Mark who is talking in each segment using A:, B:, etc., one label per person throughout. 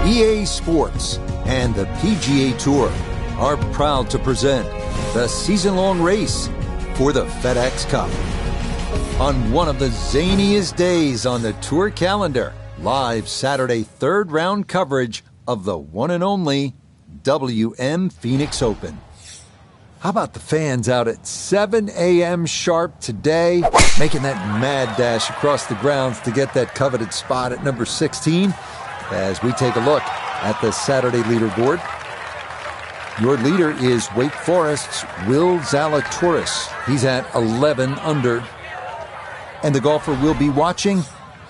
A: EA Sports and the PGA Tour are proud to present the season-long race for the FedEx Cup. On one of the zaniest days on the tour calendar, live Saturday third round coverage of the one and only WM Phoenix Open. How about the fans out at 7 a.m. sharp today, making that mad dash across the grounds to get that coveted spot at number 16? As we take a look at the Saturday leaderboard, your leader is Wake Forest's Will Zalatoris. He's at 11 under. And the golfer we'll be watching,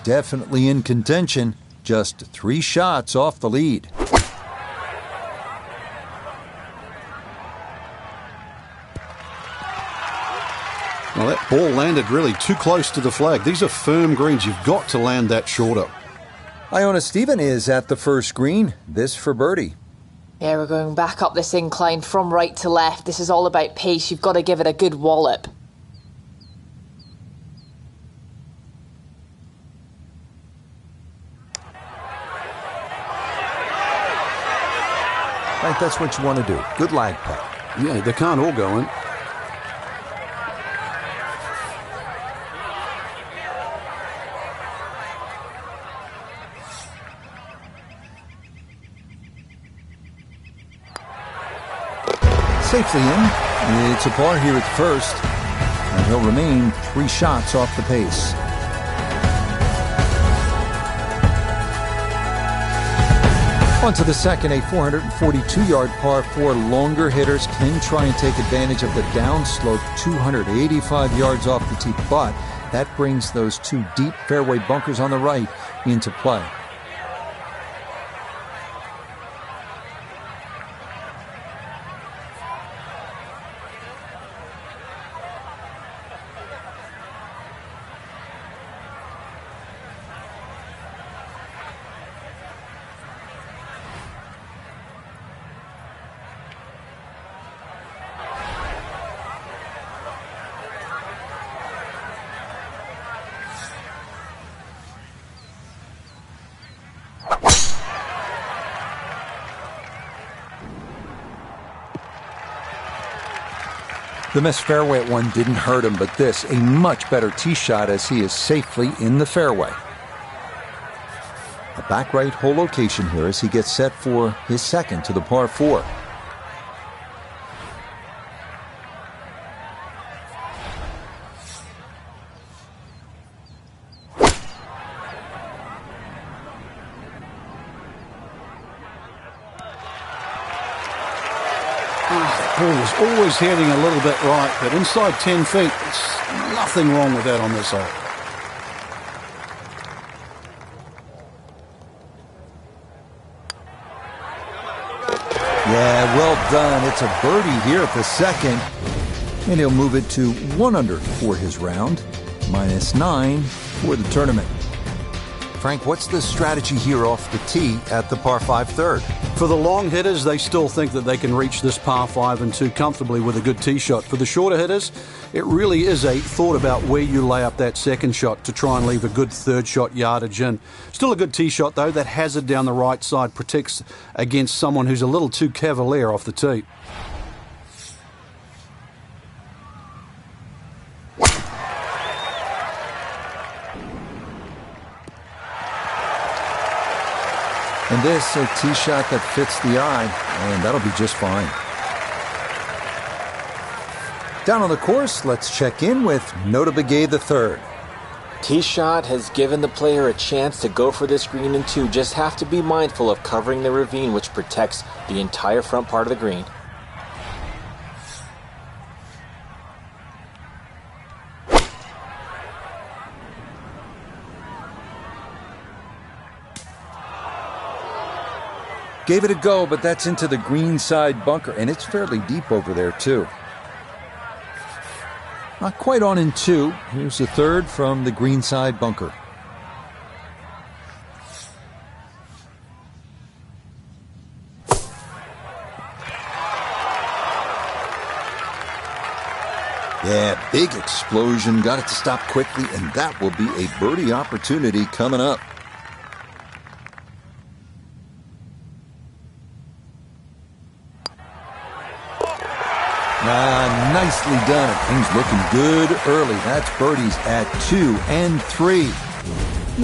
A: definitely in contention, just 3 shots off the lead.
B: Well, that ball landed really too close to the flag. These are firm greens. You've got to land that shorter.
A: Iona Stephen is at the first green. This for birdie.
C: Yeah, we're going back up this incline from right to left. This is all about pace. You've got to give it a good wallop.
A: Right, that's what you want to do. Good lag putt.
B: Yeah, they can't all go in.
A: Safely in. It's a par here at the first, and he'll remain 3 shots off the pace. On to the second, a 442-yard par 4. Longer hitters can try and take advantage of the downslope, 285 yards off the tee, but that brings those 2 deep fairway bunkers on the right into play. The missed fairway at one didn't hurt him, but this, a much better tee shot as he is safely in the fairway. A back right hole location here as he gets set for his second to the par 4.
B: Ball is always heading a little bit right, but inside 10 feet, there's nothing wrong with that on this hole.
A: Yeah, well done. It's a birdie here at the second, and he'll move it to 1 under for his round, -9 for the tournament. Frank, what's the strategy here off the tee at the par 5 third?
B: For the long hitters, they still think that they can reach this par 5 and 2 comfortably with a good tee shot. For the shorter hitters, it really is a thought about where you lay up that second shot to try and leave a good third shot yardage in. Still a good tee shot, though. That hazard down the right side protects against someone who's a little too cavalier off the tee.
A: And this, a tee shot that fits the eye, and that'll be just fine. Down on the course, let's check in with Nota Begay III.
D: Tee shot has given the player a chance to go for this green in 2. Just have to be mindful of covering the ravine, which protects the entire front part of the green.
A: Gave it a go, but that's into the green side bunker, and it's fairly deep over there, too. Not quite on in 2. Here's the third from the green side bunker. Yeah, big explosion. Got it to stop quickly, and that will be a birdie opportunity coming up. Nicely done. Things looking good early. That's birdies at 2 and 3.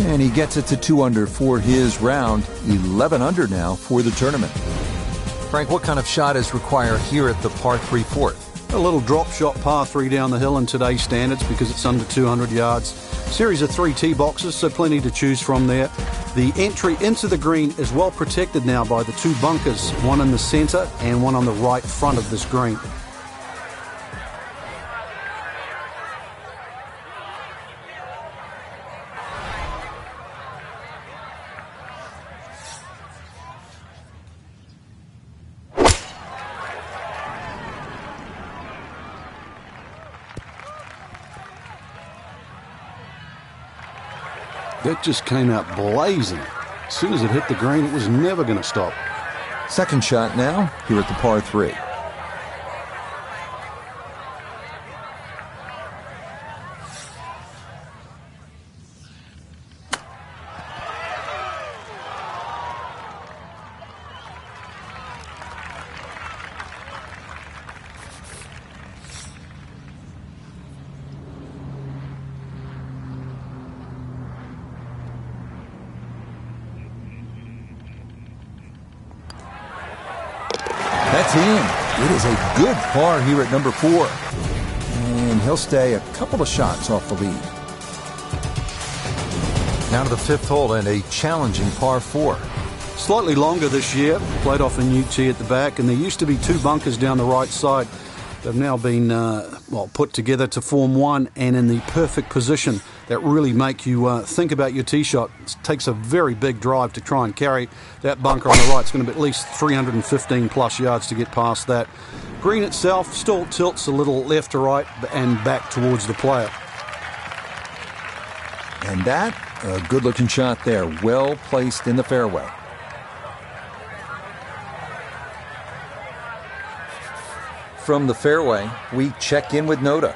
A: And he gets it to 2 under for his round. 11 under now for the tournament. Frank, what kind of shot is required here at the par 3 fourth?
B: A little drop shot par 3 down the hill in today's standards because it's under 200 yards. Series of 3 tee boxes, so plenty to choose from there. The entry into the green is well protected now by the 2 bunkers, one in the centre and one on the right front of this green. That just came out blazing. As soon as it hit the green, it was never going to stop.
A: Second shot now, here at the par 3. That's in. It is a good par here at number 4. And he'll stay a couple of shots off the lead. Now to the 5th hole and a challenging par 4.
B: Slightly longer this year, played off a new tee at the back, and there used to be 2 bunkers down the right side. They've now been put together to form one and in the perfect position that really make you think about your tee shot. It takes a very big drive to try and carry that bunker on the right. It's going to be at least 315 plus yards to get past that. Green itself still tilts a little left to right and back towards the player.
A: And that, a good-looking shot there, well placed in the fairway. From the fairway, we check in with Notah.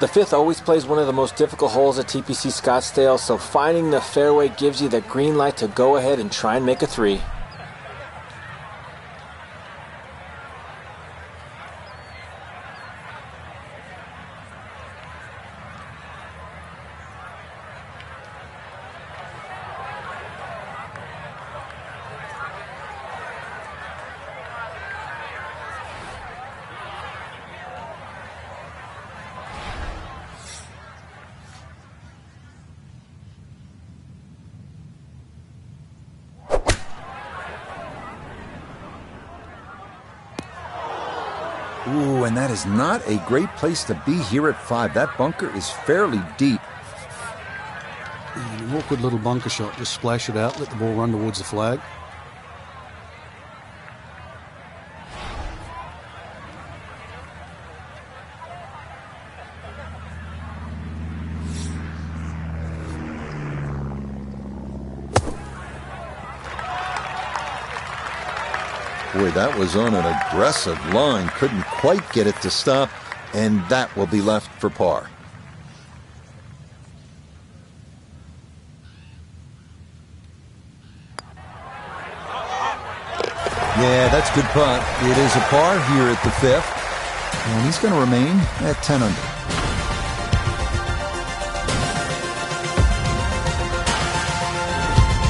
D: The 5th always plays one of the most difficult holes at TPC Scottsdale, so finding the fairway gives you the green light to go ahead and try and make a 3.
A: Ooh, and that is not a great place to be here at 5. That bunker is fairly deep.
B: An awkward little bunker shot. Just splash it out, let the ball run towards the flag.
A: Boy, that was on an aggressive line. Couldn't quite get it to stop, and that will be left for par. Yeah, that's good putt. It is a par here at the 5th, and he's going to remain at 10 under.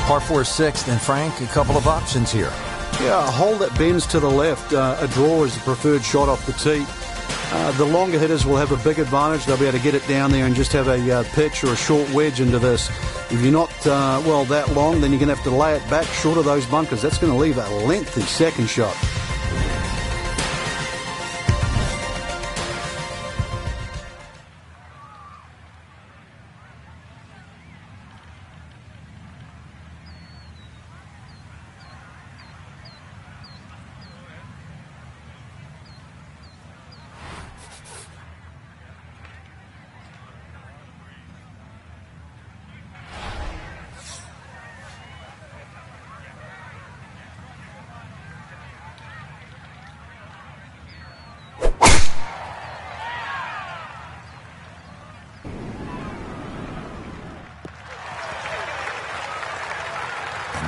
A: Par 4 6th, and Frank, a couple of options here.
B: Yeah, a hole that bends to the left. A draw is the preferred shot off the tee. The longer hitters will have a big advantage. They'll be able to get it down there and just have a pitch or a short wedge into this. If you're not, that long, then you're going to have to lay it back short of those bunkers. That's going to leave a lengthy second shot.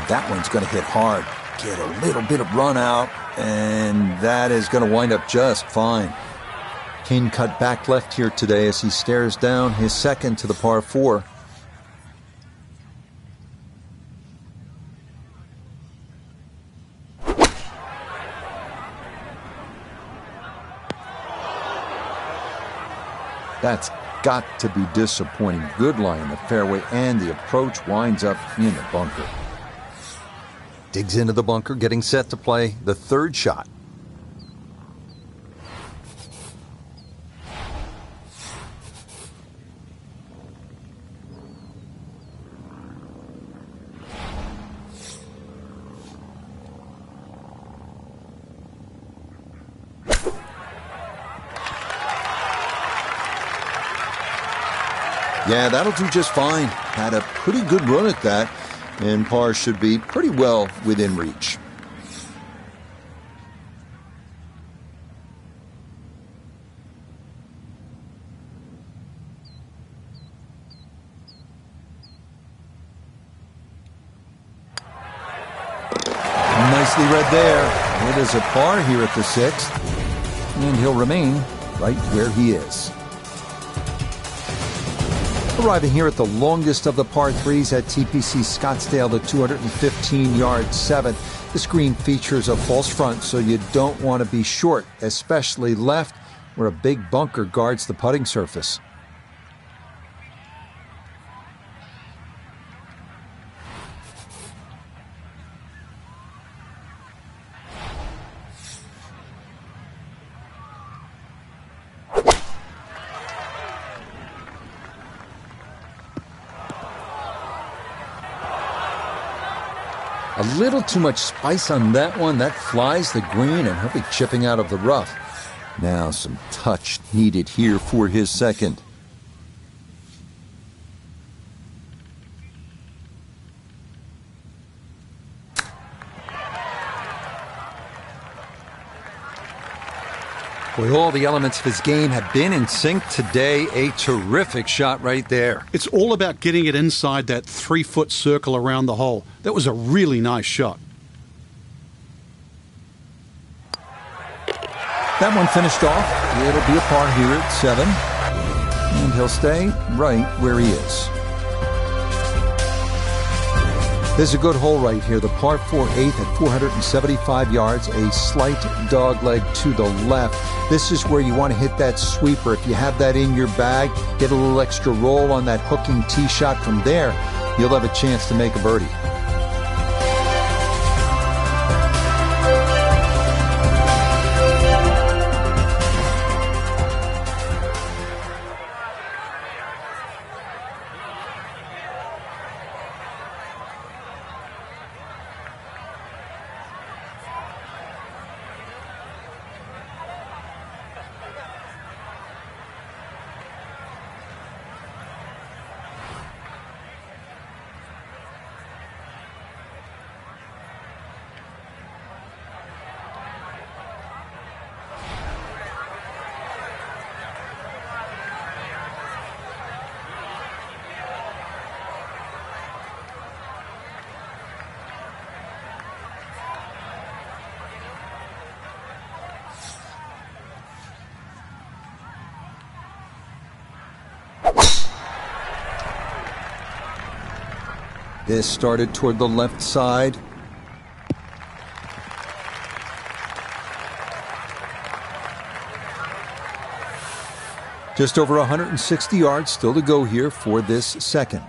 A: That one's going to hit hard. Get a little bit of run out, and that is going to wind up just fine. Kane cut back left here today as he stares down his second to the par 4. That's got to be disappointing. Good lie in the fairway, and the approach winds up in the bunker. Digs into the bunker, getting set to play the third shot. Yeah, that'll do just fine. Had a pretty good run at that, and par should be pretty well within reach. Nicely read there. It is a par here at the 6th, and he'll remain right where he is. Arriving here at the longest of the par 3s at TPC Scottsdale, the 215-yard 7th. This green features a false front, so you don't want to be short, especially left, where a big bunker guards the putting surface. A little too much spice on that one. That flies the green, and he'll be chipping out of the rough. Now some touch needed here for his second. Boy, all the elements of his game have been in sync today. A terrific shot right there.
B: It's all about getting it inside that 3-foot circle around the hole. That was a really nice shot.
A: That one finished off. It'll be a par here at 7. And he'll stay right where he is. This is a good hole right here. The par 4 8th at 475 yards, a slight dogleg to the left. This is where you want to hit that sweeper. If you have that in your bag, get a little extra roll on that hooking tee shot from there, you'll have a chance to make a birdie. This started toward the left side. Just over 160 yards still to go here for this second.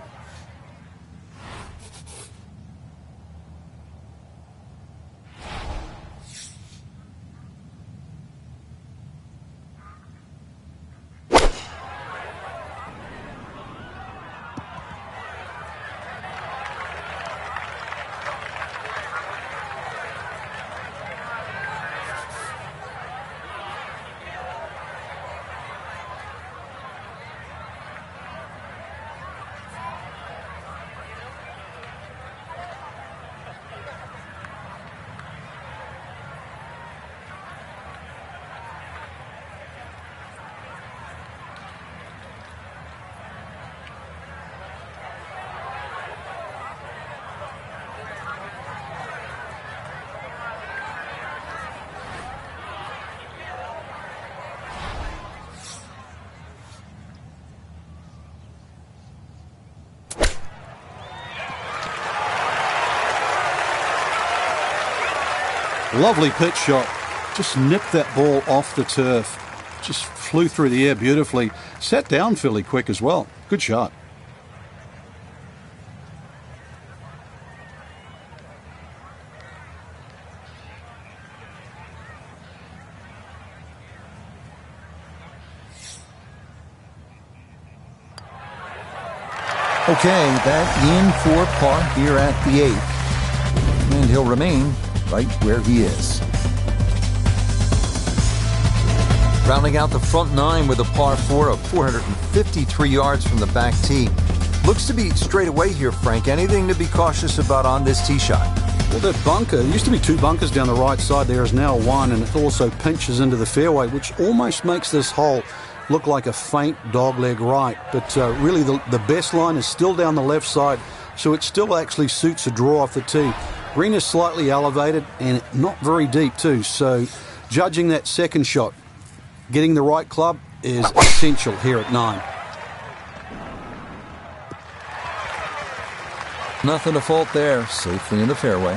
B: Lovely pitch shot. Just nipped that ball off the turf. Just flew through the air beautifully. Sat down fairly quick as well. Good shot.
A: Okay, that in for par here at the 8th. And he'll remain right where he is. Rounding out the front 9 with a par 4 of 453 yards from the back tee. Looks to be straight away here, Frank. Anything to be cautious about on this tee shot?
B: Well, that bunker, there used to be 2 bunkers down the right side. There is now 1, and it also pinches into the fairway, which almost makes this hole look like a faint dogleg right. But really, the best line is still down the left side, so it still actually suits a draw off the tee. Green is slightly elevated and not very deep too, so judging that second shot, getting the right club is essential here at 9.
A: Nothing to fault there, safely in the fairway.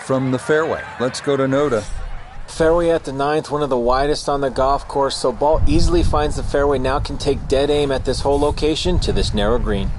A: From the fairway, let's go to Noda.
D: Fairway at the 9th, one of the widest on the golf course, so ball easily finds the fairway, now can take dead aim at this whole location to this narrow green.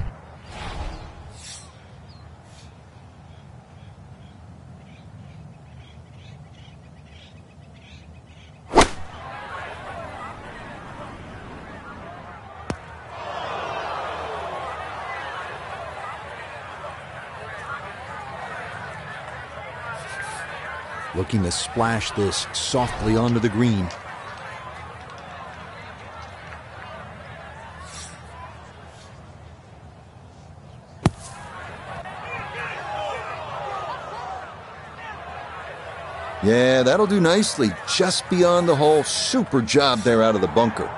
A: Looking to splash this softly onto the green. Yeah, that'll do nicely. Just beyond the hole. Super job there out of the bunker.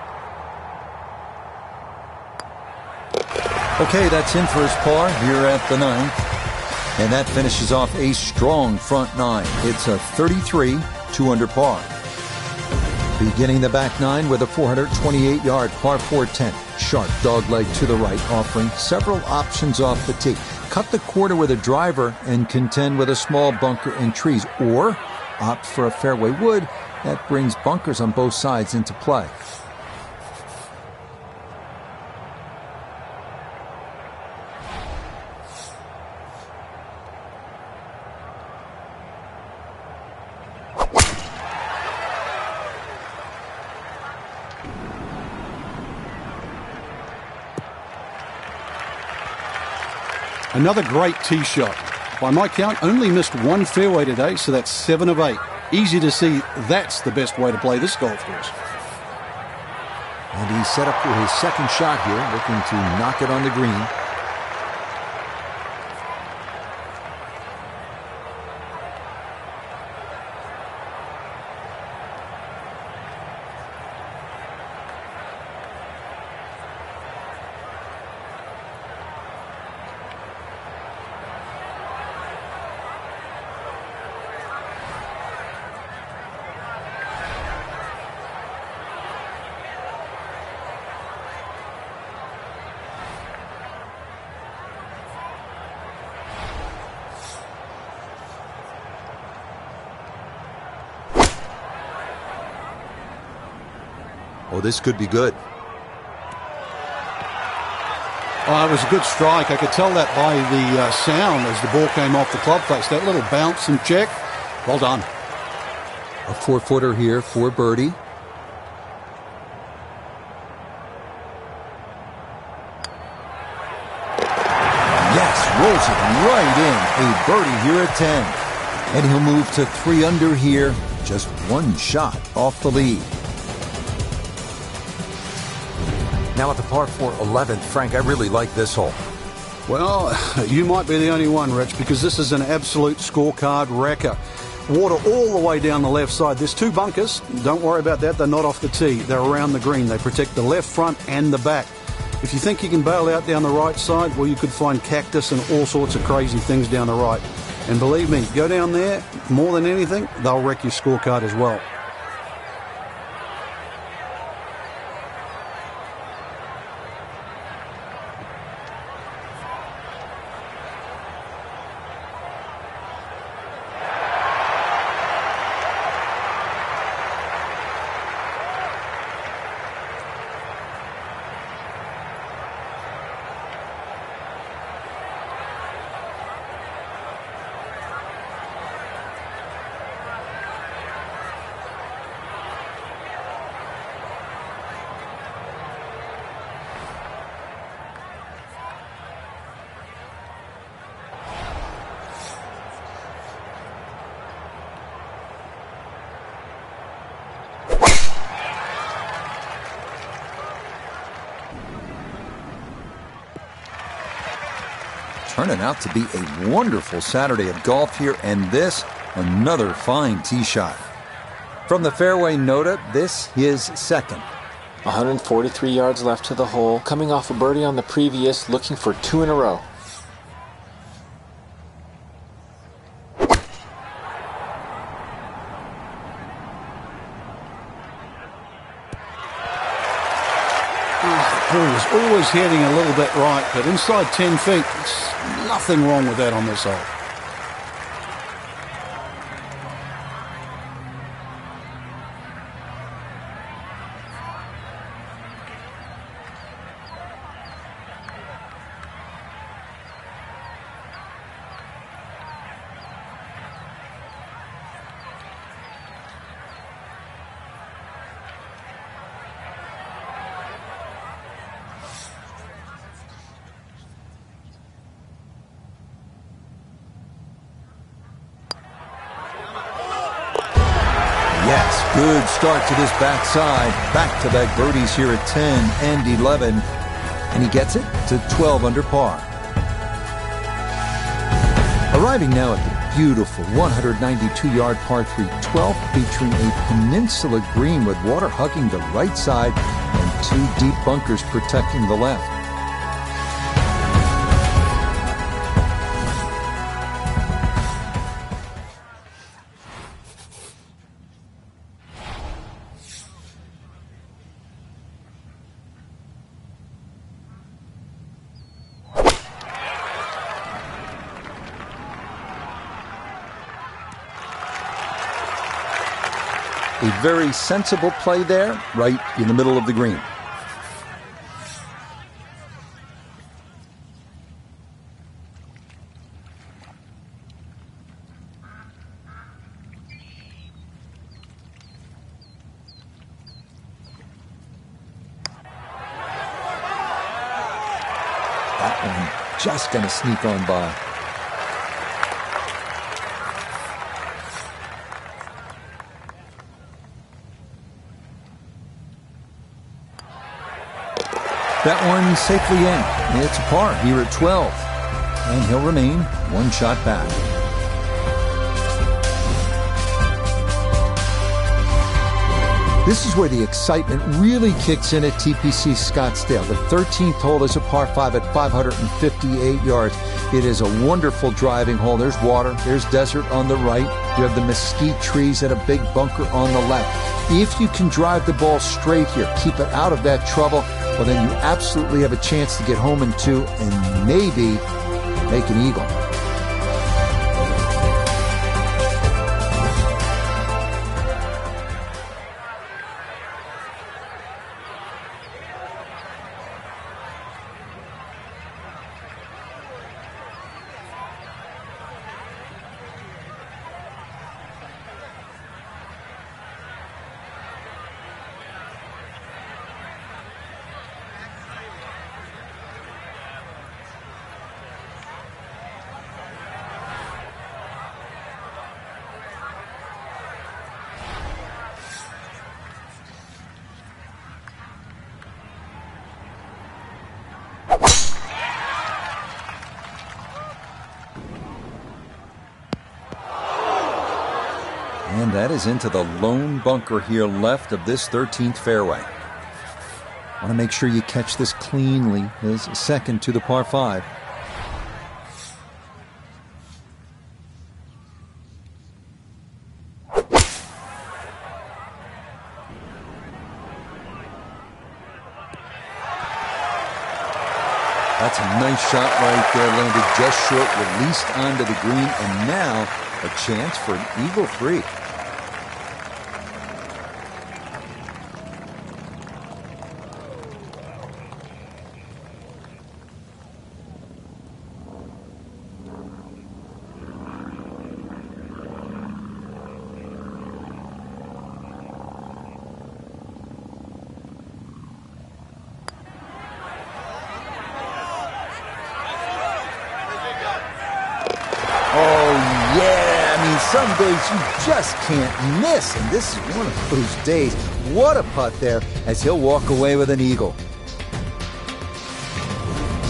A: Okay, that's in for his par here at the 9th. And that finishes off a strong front 9. It's a 33, 2 under par. Beginning the back 9 with a 428-yard par 4-10. Sharp dogleg to the right, offering several options off the tee. Cut the quarter with a driver and contend with a small bunker and trees. Or opt for a fairway wood that brings bunkers on both sides into play.
B: Another great tee shot. By my count, only missed 1 fairway today, so that's 7 of 8. Easy to see that's the best way to play this golf course.
A: And he's set up for his second shot here, looking to knock it on the green. Oh, this could be good.
B: Oh, it was a good strike. I could tell that by the sound as the ball came off the club face. That little bounce and check. Well done.
A: A 4-footer here for birdie. Yes, rolls it right in. A birdie here at 10. And he'll move to 3 under here. Just one shot off the lead. Now at the par 4 11th, Frank, I really like this hole.
B: Well, you might be the only one, Rich, because this is an absolute scorecard wrecker. Water all the way down the left side. There's 2 bunkers. Don't worry about that. They're not off the tee. They're around the green. They protect the left front and the back. If you think you can bail out down the right side, well, you could find cactus and all sorts of crazy things down the right. And believe me, go down there, more than anything, they'll wreck your scorecard as well.
A: Turning out to be a wonderful Saturday of golf here, and this, another fine tee shot. From the fairway, Nota, this is second.
D: 143 yards left to the hole, coming off a birdie on the previous, looking for 2 in a row.
B: Ball was always heading a little bit right, but inside 10 feet, there's nothing wrong with that on this hole.
A: Yes, good start to this backside. Back-to-back birdies here at 10 and 11. And he gets it to 12 under par. Arriving now at the beautiful 192-yard par 3 12th, featuring a peninsula green with water hugging the right side and 2 deep bunkers protecting the left. A very sensible play there, right in the middle of the green. That one just going to sneak on by. That one safely in. It's a par here at 12. And he'll remain one shot back. This is where the excitement really kicks in at TPC Scottsdale. The 13th hole is a par 5 at 558 yards. It is a wonderful driving hole. There's water. There's desert on the right. You have the mesquite trees and a big bunker on the left. If you can drive the ball straight here, keep it out of that trouble, well, then you absolutely have a chance to get home in 2 and maybe make an eagle. And that is into the lone bunker here left of this 13th fairway. Want to make sure you catch this cleanly. This is second to the par 5. That's a nice shot right there, landed just short, released onto the green, and now a chance for an eagle 3. Some days you just can't miss, and this is one of those days. What a putt there as he'll walk away with an eagle.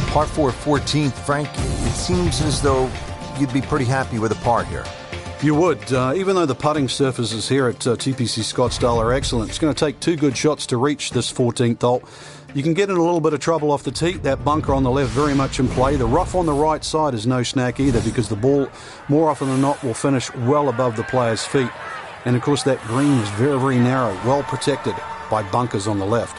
E: Par 4 14th, Frank, it seems as though you'd be pretty happy with a par here.
B: You would, even though the putting surfaces here at TPC Scottsdale are excellent. It's going to take 2 good shots to reach this 14th hole. You can get in a little bit of trouble off the tee. That bunker on the left very much in play. The rough on the right side is no snack either, because the ball, more often than not, will finish well above the player's feet. And of course that green is very, very narrow, well protected by bunkers on the left.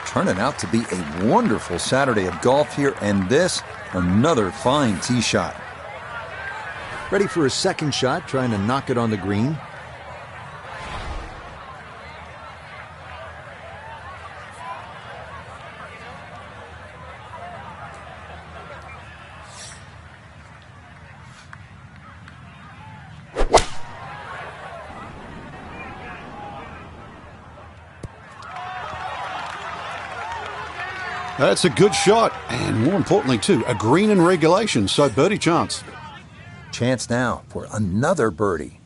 A: Turning out to be a wonderful Saturday of golf here, and this, another fine tee shot.
E: Ready for a second shot, trying to knock it on the green.
B: That's a good shot, and more importantly too, a green in regulation, so birdie chance.
A: Chance now for another birdie.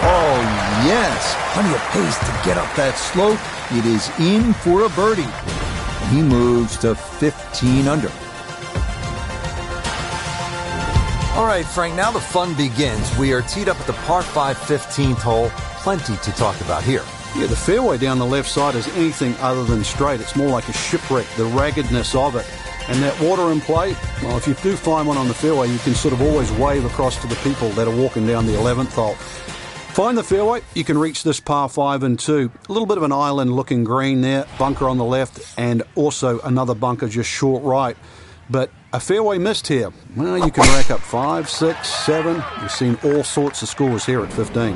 A: Oh yes, plenty of pace to get up that slope. It is in for a birdie. He moves to 15 under.
E: All right, Frank, now the fun begins. We are teed up at the par 5 15th hole. Plenty to talk about here.
B: Yeah, the fairway down the left side is anything other than straight. It's more like a shipwreck, the raggedness of it. And that water in play, well, if you do find one on the fairway, you can sort of always wave across to the people that are walking down the 11th hole. Find the fairway, you can reach this par 5 and 2. A little bit of an island-looking green there, bunker on the left, and also another bunker just short right. But a fairway missed here. Well, you can rack up 5, 6, 7. We've seen all sorts of scores here at 15.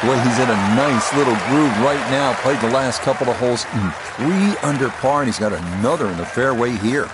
A: Boy, he's in a nice little groove right now. Played the last couple of holes in 3 under par, and he's got another in the fairway here.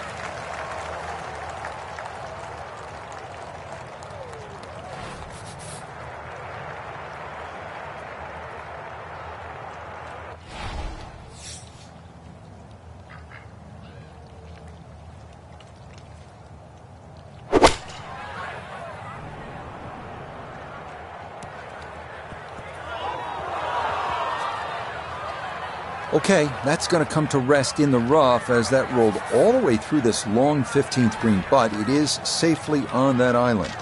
A: Okay, that's going to come to rest in the rough as that rolled all the way through this long 15th green, but it is safely on that island.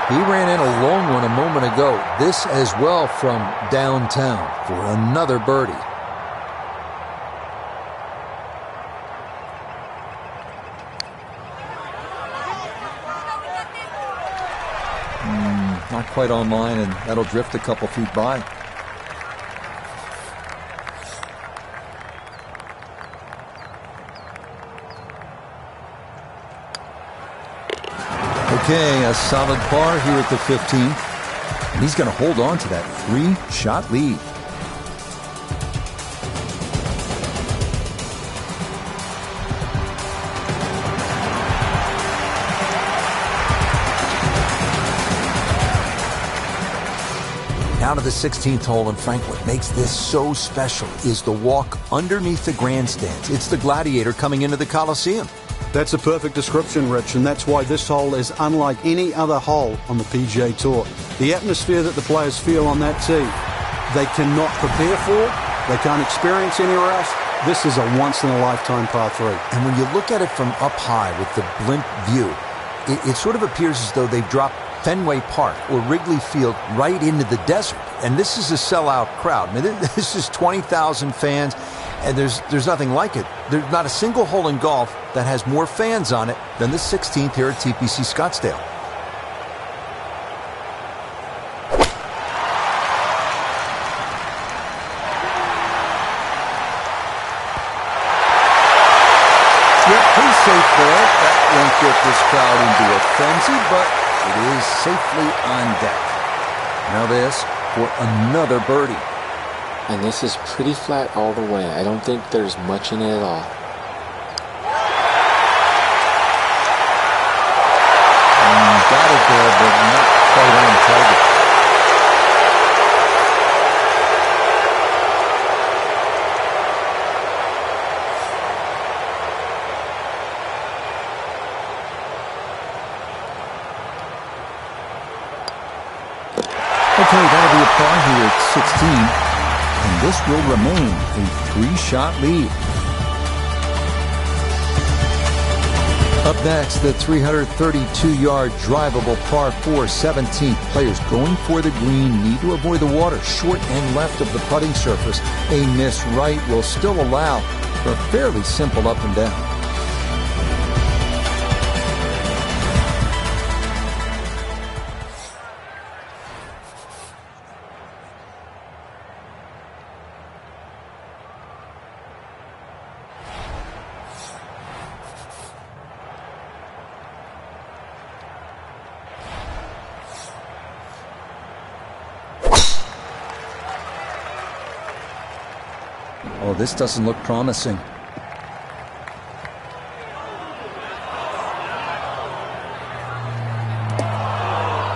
A: He ran in a long one a moment ago. This as well from downtown for another birdie. Not quite on line, and that'll drift a couple feet by. Okay, a solid par here at the 15th. And he's going to hold on to that 3-shot lead. Now to the 16th hole, and Frank, what makes this so special is the walk underneath the grandstands. It's the Gladiator coming into the Coliseum.
B: That's a perfect description, Rich, and that's why this hole is unlike any other hole on the PGA Tour. The atmosphere that the players feel on that tee, they cannot prepare for, they can't experience anywhere else. This is a once-in-a-lifetime par 3.
A: And when you look at it from up high with the blimp view, it sort of appears as though they've dropped Fenway Park or Wrigley Field right into the desert. And this is a sellout crowd. I mean, this is 20,000 fans, and there's nothing like it. There's not a single hole in golf that has more fans on it than the 16th here at TPC Scottsdale. Yep, pretty safe there. That won't get this crowd into a frenzy, but it is safely on deck. Now this for another birdie.
D: And this is pretty flat all the way. I don't think there's much in it at all.
A: Got it there, but not quite on target. Okay, that'll be a par here at 16, and this will remain a 3-shot lead. Up next, the 332-yard drivable par 4 17th. Players going for the green need to avoid the water short and left of the putting surface. A miss right will still allow for a fairly simple up and down. Oh, this doesn't look promising.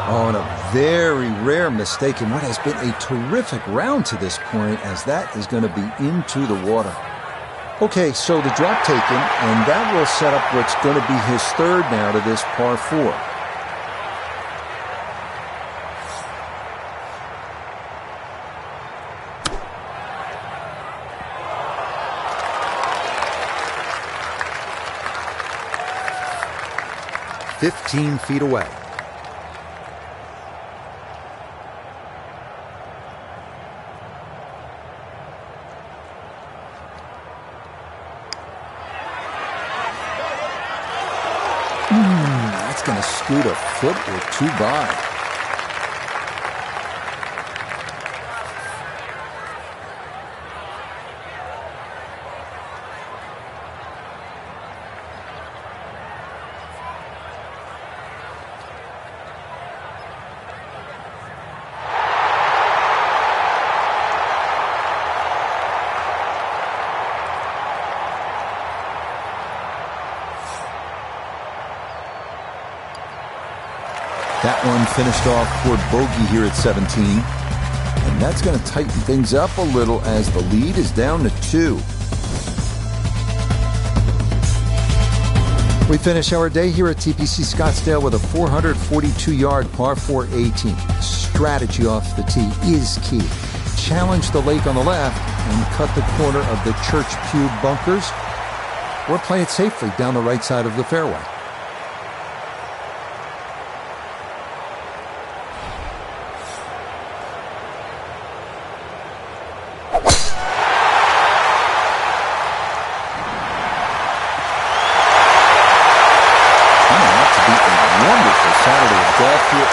A: Oh, and a very rare mistake in what has been a terrific round to this point, as that is going to be into the water. Okay, so the drop taken, and that will set up what's going to be his third now to this par 4. "15 feet away." That's going to scoot a foot or two by. That one finished off for bogey here at 17. And that's going to tighten things up a little as the lead is down to 2. We finish our day here at TPC Scottsdale with a 442-yard par 4 18. Strategy off the tee is key. Challenge the lake on the left and cut the corner of the Church Pew bunkers, or play it safely down the right side of the fairway.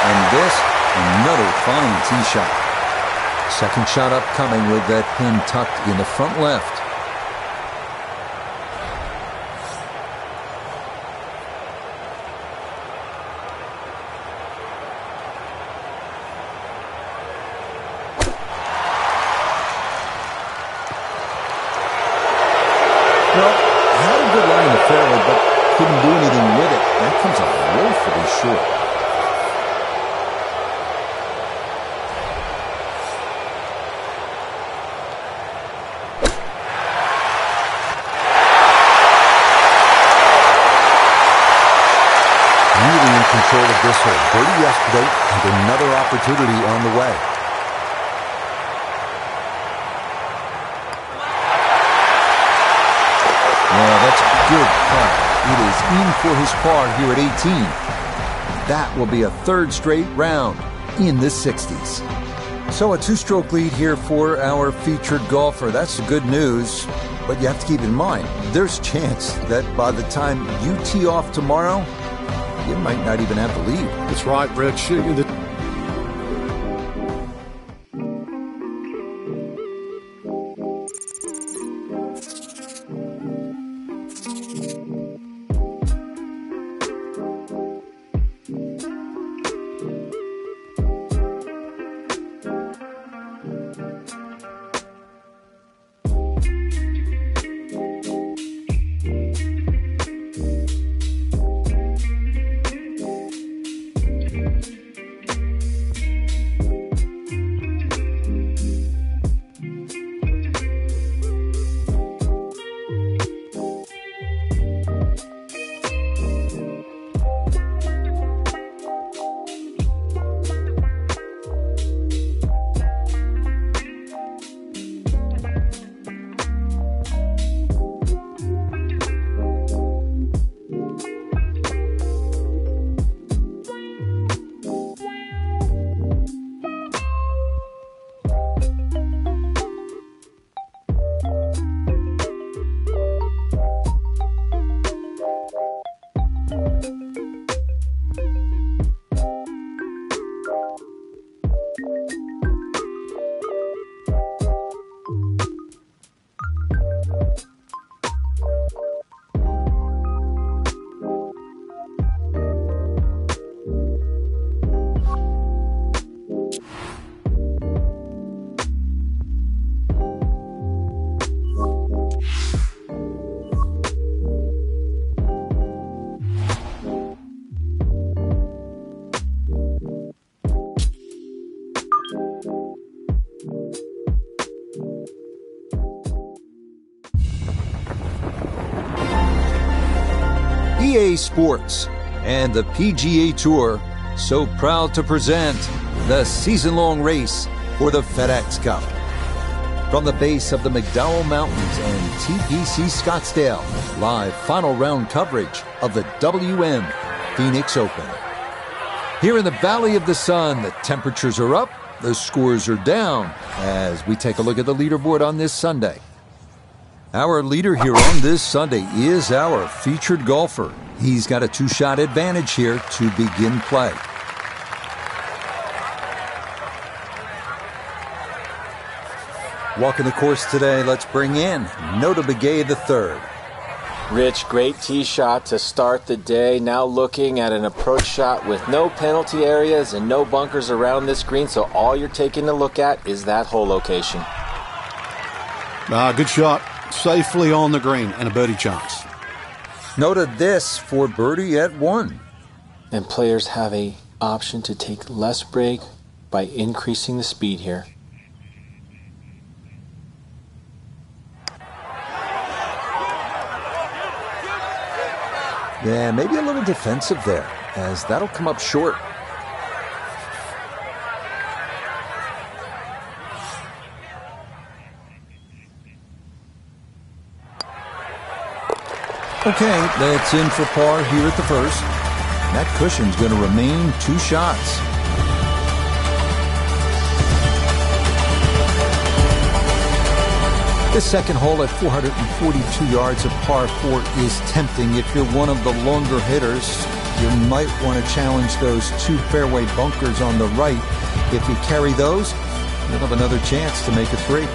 A: And this, another fine tee shot. Second shot upcoming with that pin tucked in the front left. fairway, but couldn't do anything with it. That comes up woefully short. Really in control of this hole. Birdie yesterday and another opportunity on the way. Yeah, that's a good putt. It is in for his par here at 18. That will be a third straight round in the 60s. So a two-stroke lead here for our featured golfer. That's the good news. But you have to keep in mind, there's a chance that by the time you tee off tomorrow, you might not even have the lead.
B: That's right, Rich.
A: EA Sports and the PGA Tour so proud to present the season-long race for the FedEx Cup. From the base of the McDowell Mountains and TPC Scottsdale, live final round coverage of the WM Phoenix Open. Here in the Valley of the Sun, the temperatures are up, the scores are down, as we take a look at the leaderboard on this Sunday. Our leader here on this Sunday is our featured golfer. He's got a two-shot advantage here to begin play. Walking the course today, let's bring in Notah Begay III.
D: Rich, great tee shot to start the day. Now looking at an approach shot with no penalty areas and no bunkers around this green, so all you're taking a look at is that hole location.
B: Good shot. Safely on the green and a birdie chance.
A: Notah this for birdie at 1.
D: And players have a option to take less break by increasing the speed here.
A: Yeah, maybe a little defensive there, as that'll come up short. Okay, that's in for par here at the first. That cushion's going to remain 2 shots. The second hole at 442 yards of par 4 is tempting. If you're one of the longer hitters, you might want to challenge those 2 fairway bunkers on the right. If you carry those, you'll have another chance to make it 3.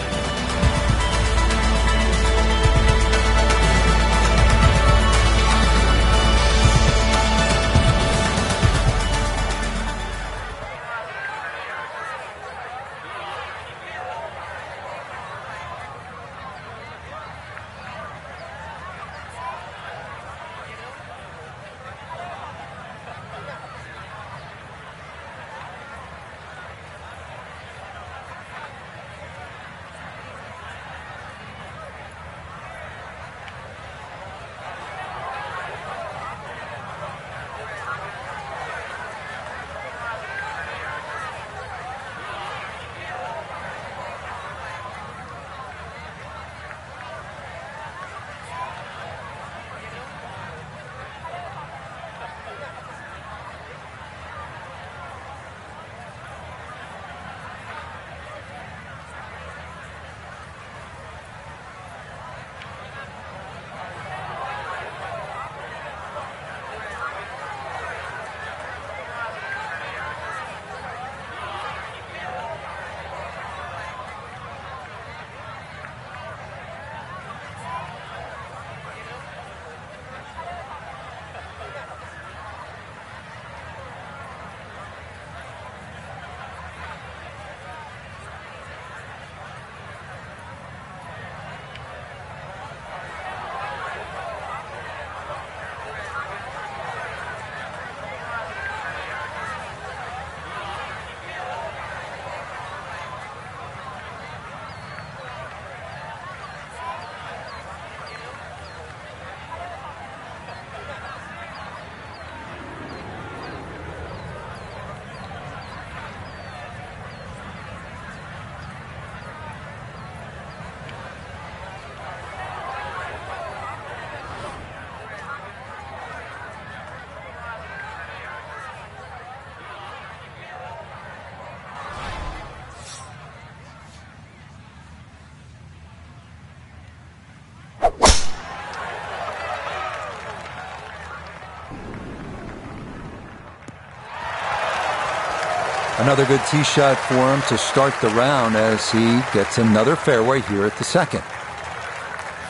A: Another good tee shot for him to start the round as he gets another fairway here at the second.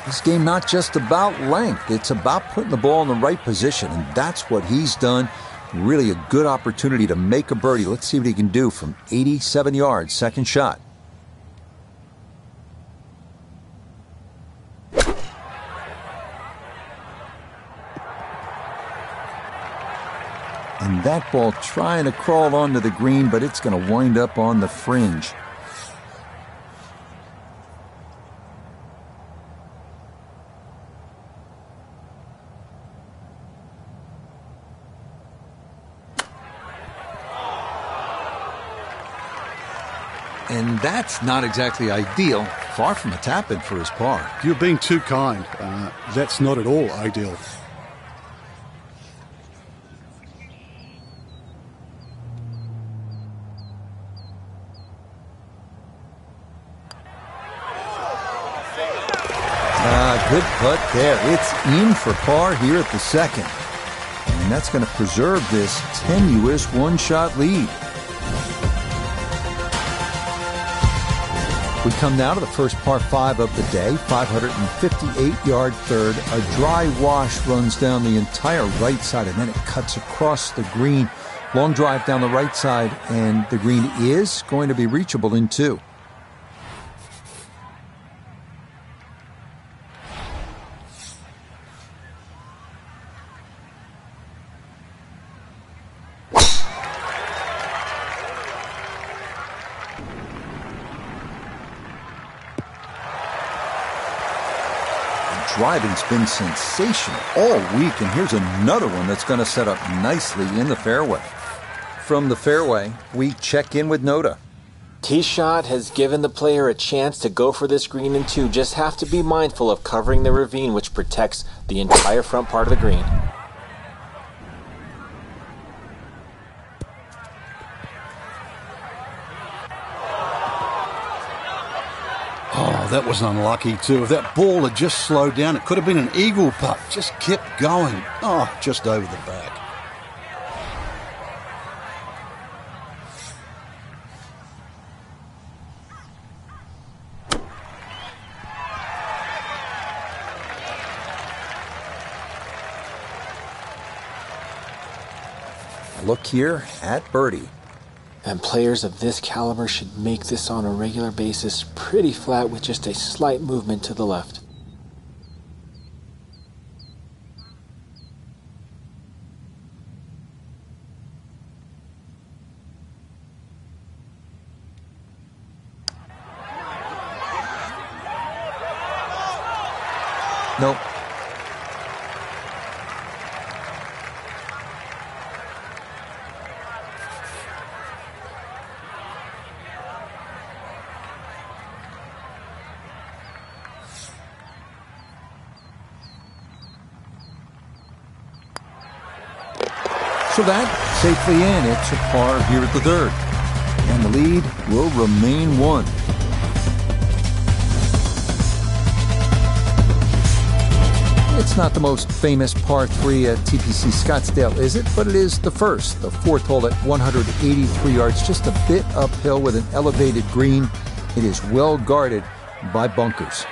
A: This game not just about length, it's about putting the ball in the right position, and that's what he's done. Really a good opportunity to make a birdie. Let's see what he can do from 87 yards, second shot. And that ball trying to crawl onto the green, but it's going to wind up on the fringe. And that's not exactly ideal. Far from a tap-in for his par.
B: You're being too kind. That's not at all ideal.
A: Good putt there. It's in for par here at the second. And that's going to preserve this tenuous one-shot lead. We come now to the first par 5 of the day, 558-yard third. A dry wash runs down the entire right side, and then it cuts across the green. Long drive down the right side, and the green is going to be reachable in two. Driving's been sensational all week, and here's another one that's going to set up nicely in the fairway. From the fairway, we check in with Notah.
D: Tee shot has given the player a chance to go for this green in two. Just have to be mindful of covering the ravine, which protects the entire front part of the green.
B: Oh, that was unlucky too. If that ball had just slowed down, it could have been an eagle putt. Just kept going. Oh, just over the back.
A: Look here at birdie.
D: And players of this caliber should make this on a regular basis pretty flat with just a slight movement to the left.
A: Nope. So that safely in. It's a par here at the third. And the lead will remain one. It's not the most famous par 3 at TPC Scottsdale, is it? But it is the first. The fourth hole at 183 yards, just a bit uphill with an elevated green. It is well guarded by bunkers.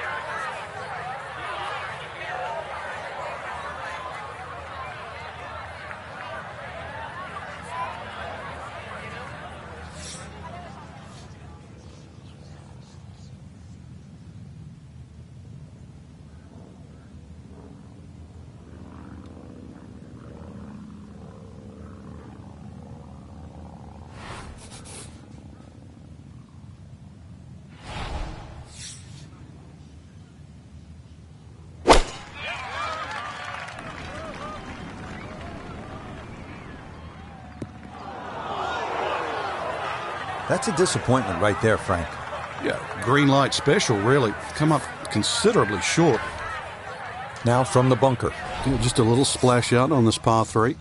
A: That's a disappointment right there, Frank.
B: Yeah, green light special, really. Come up considerably short.
A: Now from the bunker.
B: Just a little splash out on this par 3.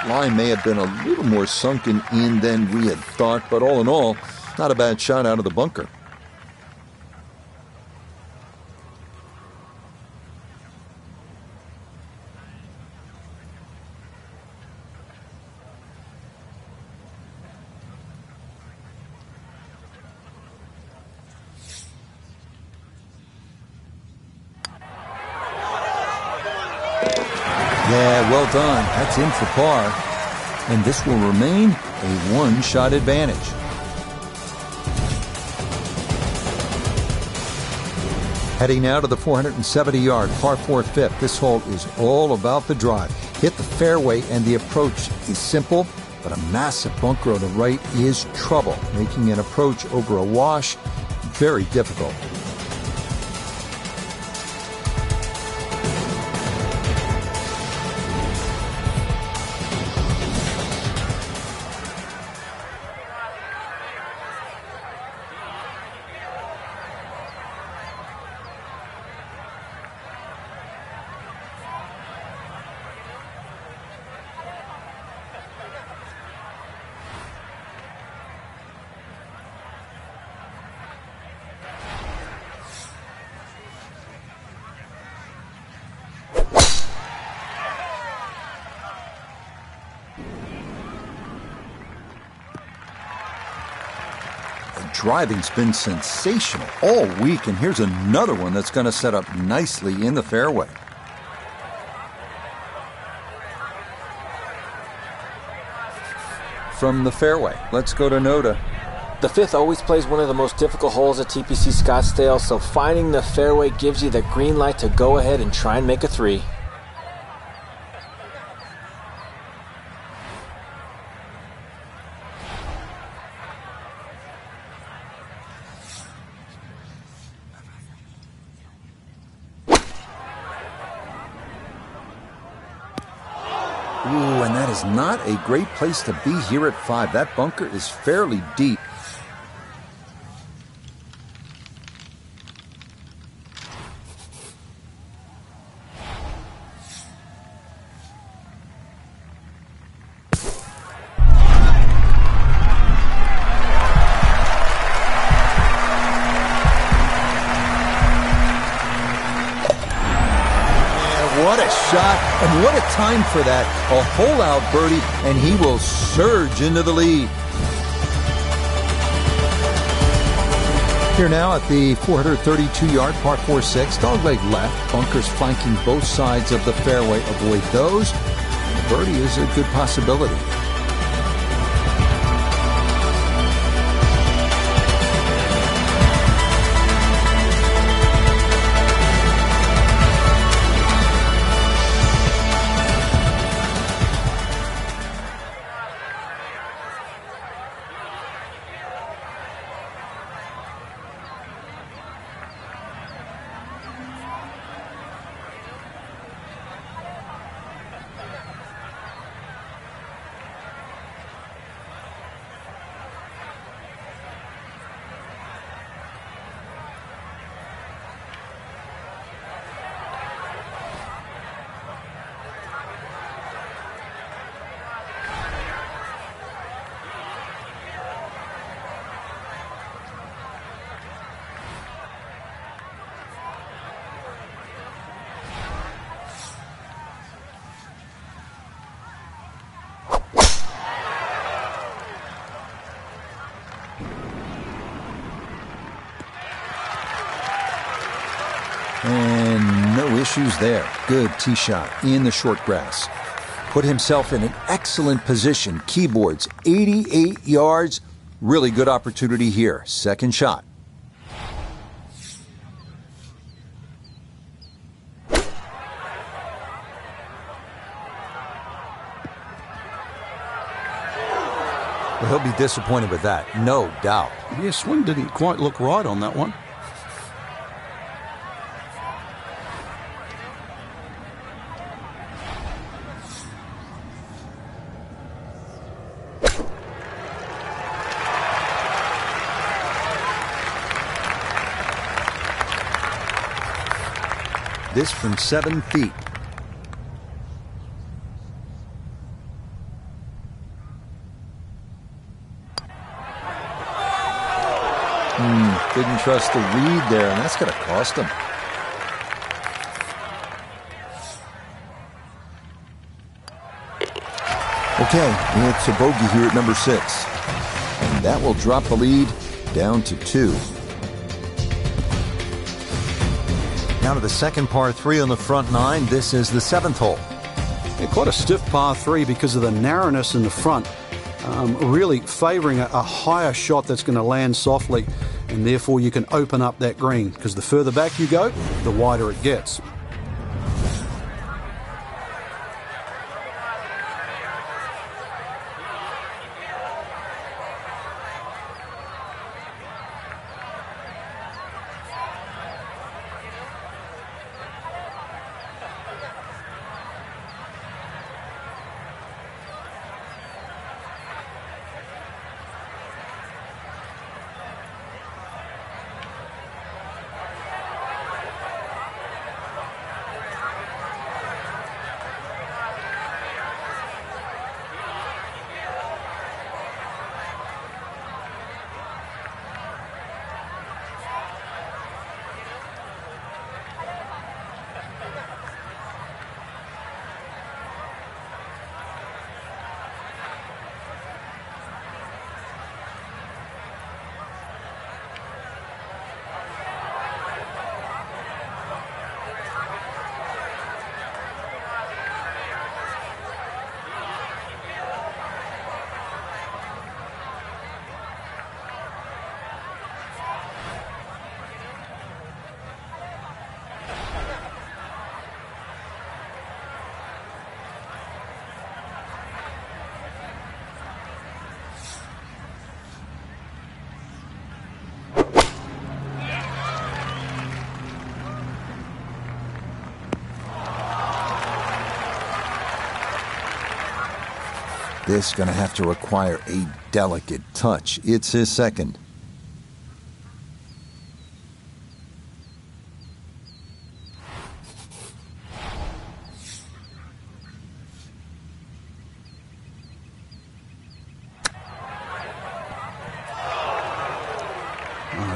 A: Line may have been a little more sunken in than we had thought, but all in all, Not a bad shot out of the bunker. Yeah, well done. That's in for par. And this will remain a one-shot advantage. Heading now to the 470-yard par 4 fifth. This hole is all about the drive. Hit the fairway, and the approach is simple, but a massive bunker on the right is trouble, making an approach over a wash very difficult. Driving's been sensational all week, and here's another one that's going to set up nicely in the fairway. From the fairway, let's go to Noda.
D: The fifth always plays one of the most difficult holes at TPC Scottsdale, so finding the fairway gives you the green light to go ahead and try and make a three.
A: Ooh, and that is not a great place to be here at 5. That bunker is fairly deep. What a shot, and what a time for that. A hole-out birdie, and he will surge into the lead. Here now at the 432-yard par 4-6, dogleg left, bunkers flanking both sides of the fairway. Avoid those. The birdie is a good possibility. And no issues there. Good tee shot in the short grass. Put himself in an excellent position. Keyboards, 88 yards. Really good opportunity here. Second shot. Well, he'll be disappointed with that, no doubt.
B: Yeah, swing didn't quite look right on that one.
A: This from 7 feet.
E: Didn't trust the read there, and that's going to cost him. Okay, it's a bogey here at number 6. And that will drop the lead down to 2. Now to the second par 3 on the front 9. This is the 7th hole.
B: Yeah, quite a stiff par 3 because of the narrowness in the front. Really favouring a higher shot that's going to land softly, and therefore you can open up that green, because the further back you go, the wider it gets.
E: This is going to have to require a delicate touch. It's his second.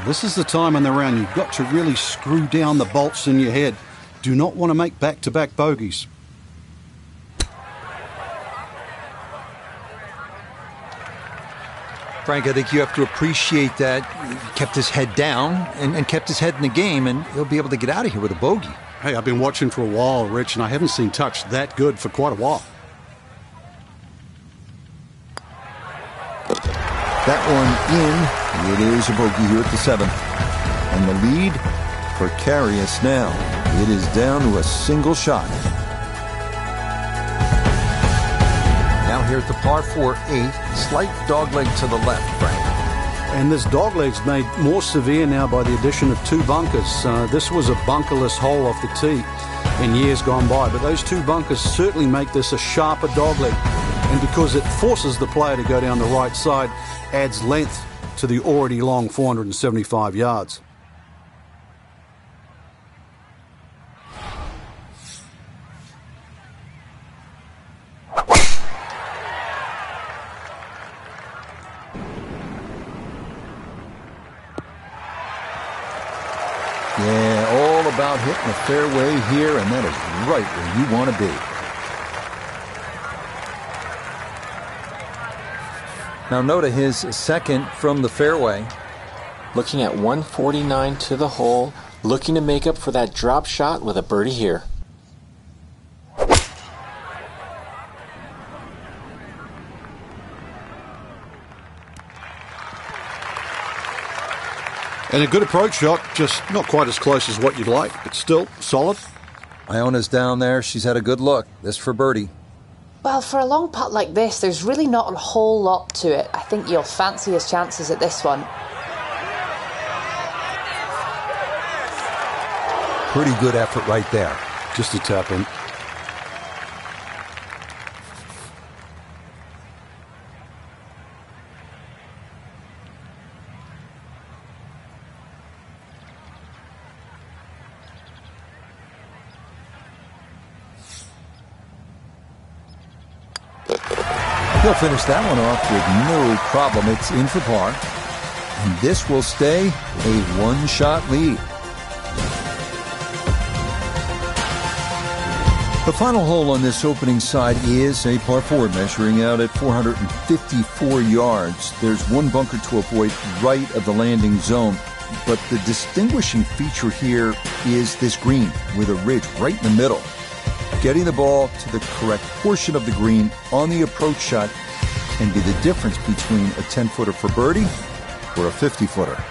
B: This is the time in the round you've got to really screw down the bolts in your head. Do not want to make back-to-back bogeys.
E: Frank, I think you have to appreciate that he kept his head down and kept his head in the game, and he'll be able to get out of here with a bogey.
B: Hey, I've been watching for a while, Rich, and I haven't seen touch that good for quite a while.
E: That one in. It is a bogey here at the 7th. And the lead precarious now. It is down to a single shot. Now here at the par 4 8th, slight dogleg to the left, Frank.
B: And this dogleg's made more severe now by the addition of 2 bunkers. This was a bunkerless hole off the tee in years gone by, but those 2 bunkers certainly make this a sharper dogleg. And because it forces the player to go down the right side, adds length to the already long 475 yards.
E: Yeah, all about hitting the fairway here, and that is right where you want to be. Now Notah, his second from the fairway.
D: Looking at 149 to the hole, looking to make up for that drop shot with a birdie here.
B: And a good approach shot, just not quite as close as what you'd like, but still solid.
E: Iona's down there. She's had a good look. This for birdie.
C: Well, for a long putt like this, there's really not a whole lot to it. I think you'll fancy his chances at this one.
E: Pretty good effort right there.
B: Just a tap in.
E: He'll finish that one off with no problem. It's in for par.
A: and this will stay a one-shot lead. The final hole on this opening side is a par 4 measuring out at 454 yards. There's one bunker to avoid right of the landing zone, but the distinguishing feature here is this green with a ridge right in the middle. Getting the ball to the correct portion of the green on the approach shot can be the difference between a 10-footer for birdie or a 50-footer.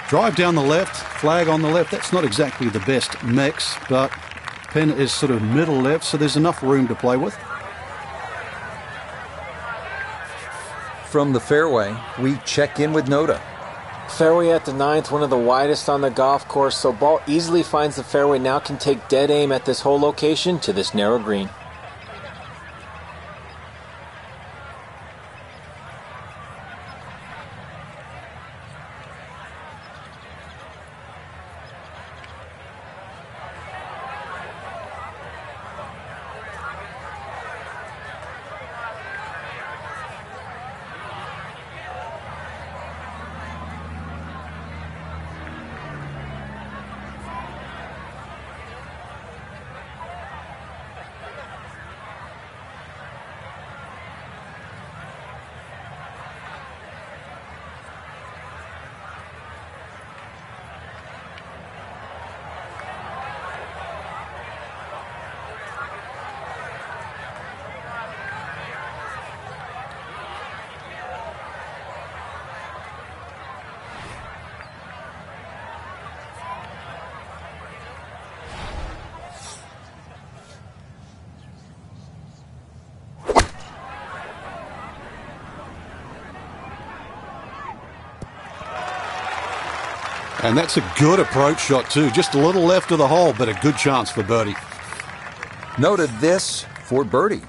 B: Drive down the left, flag on the left. That's not exactly the best mix, but pin is sort of middle left, so there's enough room to play with.
A: From the fairway, we check in with Notah.
D: Fairway at the 9th, one of the widest on the golf course, so ball easily finds the fairway. Now can take dead aim at this hole location to this narrow green.
B: And that's a good approach shot too. Just a little left of the hole, but a good chance for birdie.
A: Noted this for birdie.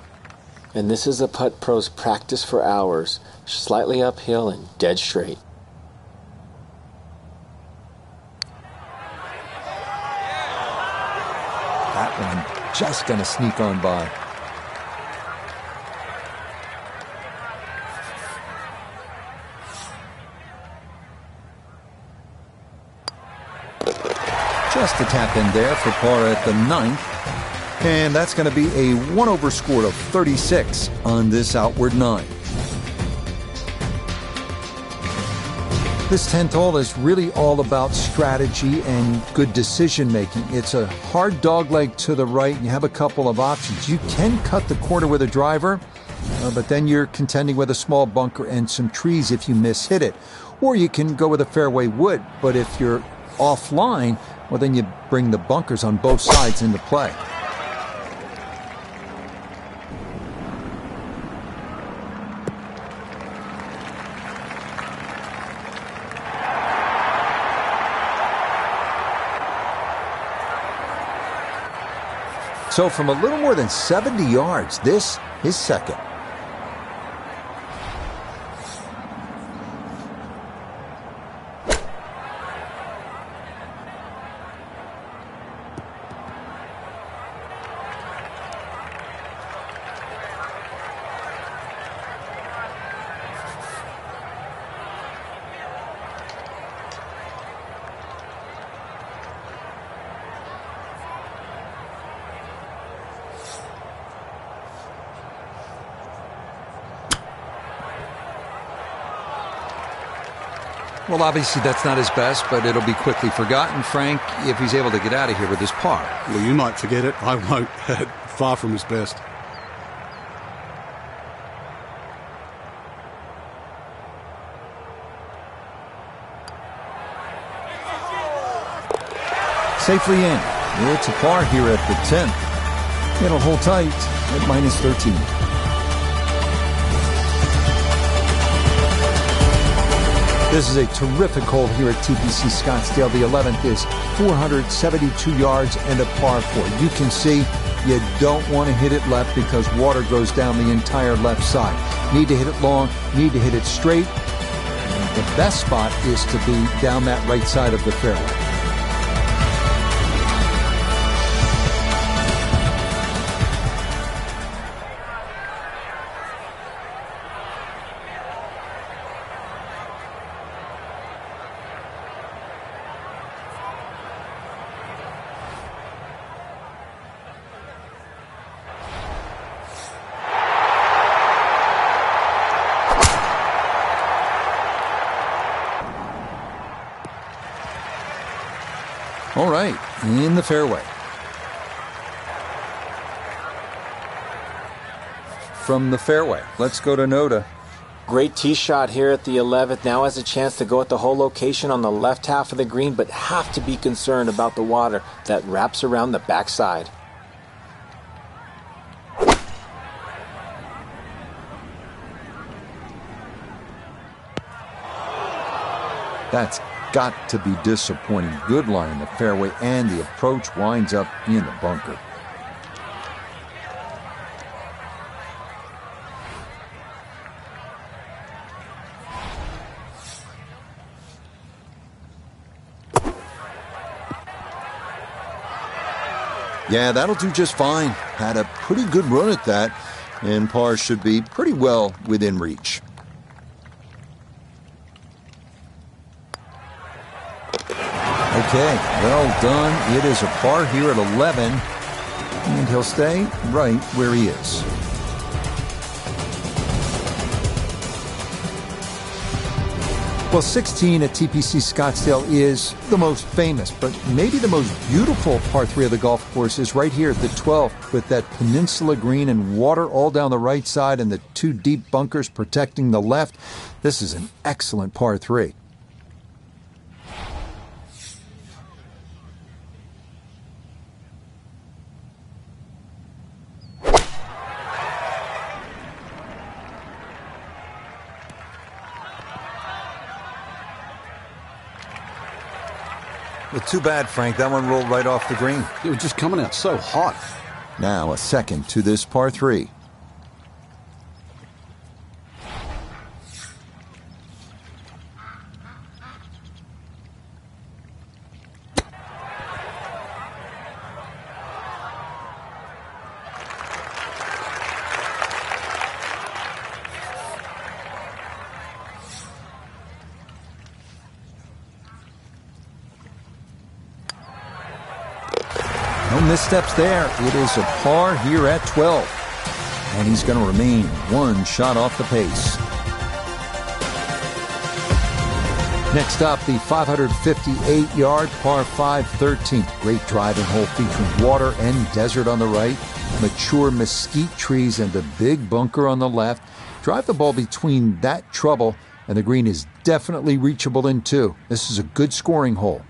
D: And this is a putt pros practice for hours. Slightly uphill and dead straight.
A: That one just going to sneak on by. Just a tap in there for par at the 9th. And that's going to be a 1-over score of 36 on this outward 9. This 10th hole is really all about strategy and good decision making. It's a hard dogleg to the right, and you have a couple of options. You can cut the corner with a driver, but then you're contending with a small bunker and some trees if you miss-hit it. Or you can go with a fairway wood, but if you're offline, well, then you bring the bunkers on both sides into play. So from a little more than 70 yards, this is second. Well, obviously that's not his best, but it'll be quickly forgotten, Frank, if he's able to get out of here with his par.
B: Well, you might forget it. I won't. Far from his best.
A: Safely in. It's a par here at the 10th. It'll hold tight at -13. This is a terrific hole here at TPC Scottsdale. The 11th is 472 yards and a par 4. You can see you don't want to hit it left because water goes down the entire left side. Need to hit it long, need to hit it straight. And the best spot is to be down that right side of the fairway. All right, in the fairway. From the fairway, let's go to Noda.
D: Great tee shot here at the 11th. Now has a chance to go at the whole location on the left half of the green, but have to be concerned about the water that wraps around the backside.
A: That's got to be disappointing. Good line in the fairway, and the approach winds up in the bunker. Yeah, that'll do just fine. Had a pretty good run at that, and par should be pretty well within reach. Okay, well done. It is a par here at 11, and he'll stay right where he is. Well, 16 at TPC Scottsdale is the most famous, but maybe the most beautiful par 3 of the golf course is right here at the 12th with that peninsula green and water all down the right side and the 2 deep bunkers protecting the left. This is an excellent par 3.
E: Well, too bad, Frank. That one rolled right off the green.
B: It was just coming out so hot.
A: Now a second to this par 3. No missteps there. It is a par here at 12. And he's going to remain one shot off the pace. Next up, the 558-yard par 5 13th. Great driving hole featuring water and desert on the right, mature mesquite trees and a big bunker on the left. Drive the ball between that trouble, and the green is definitely reachable in 2. This is a good scoring hole.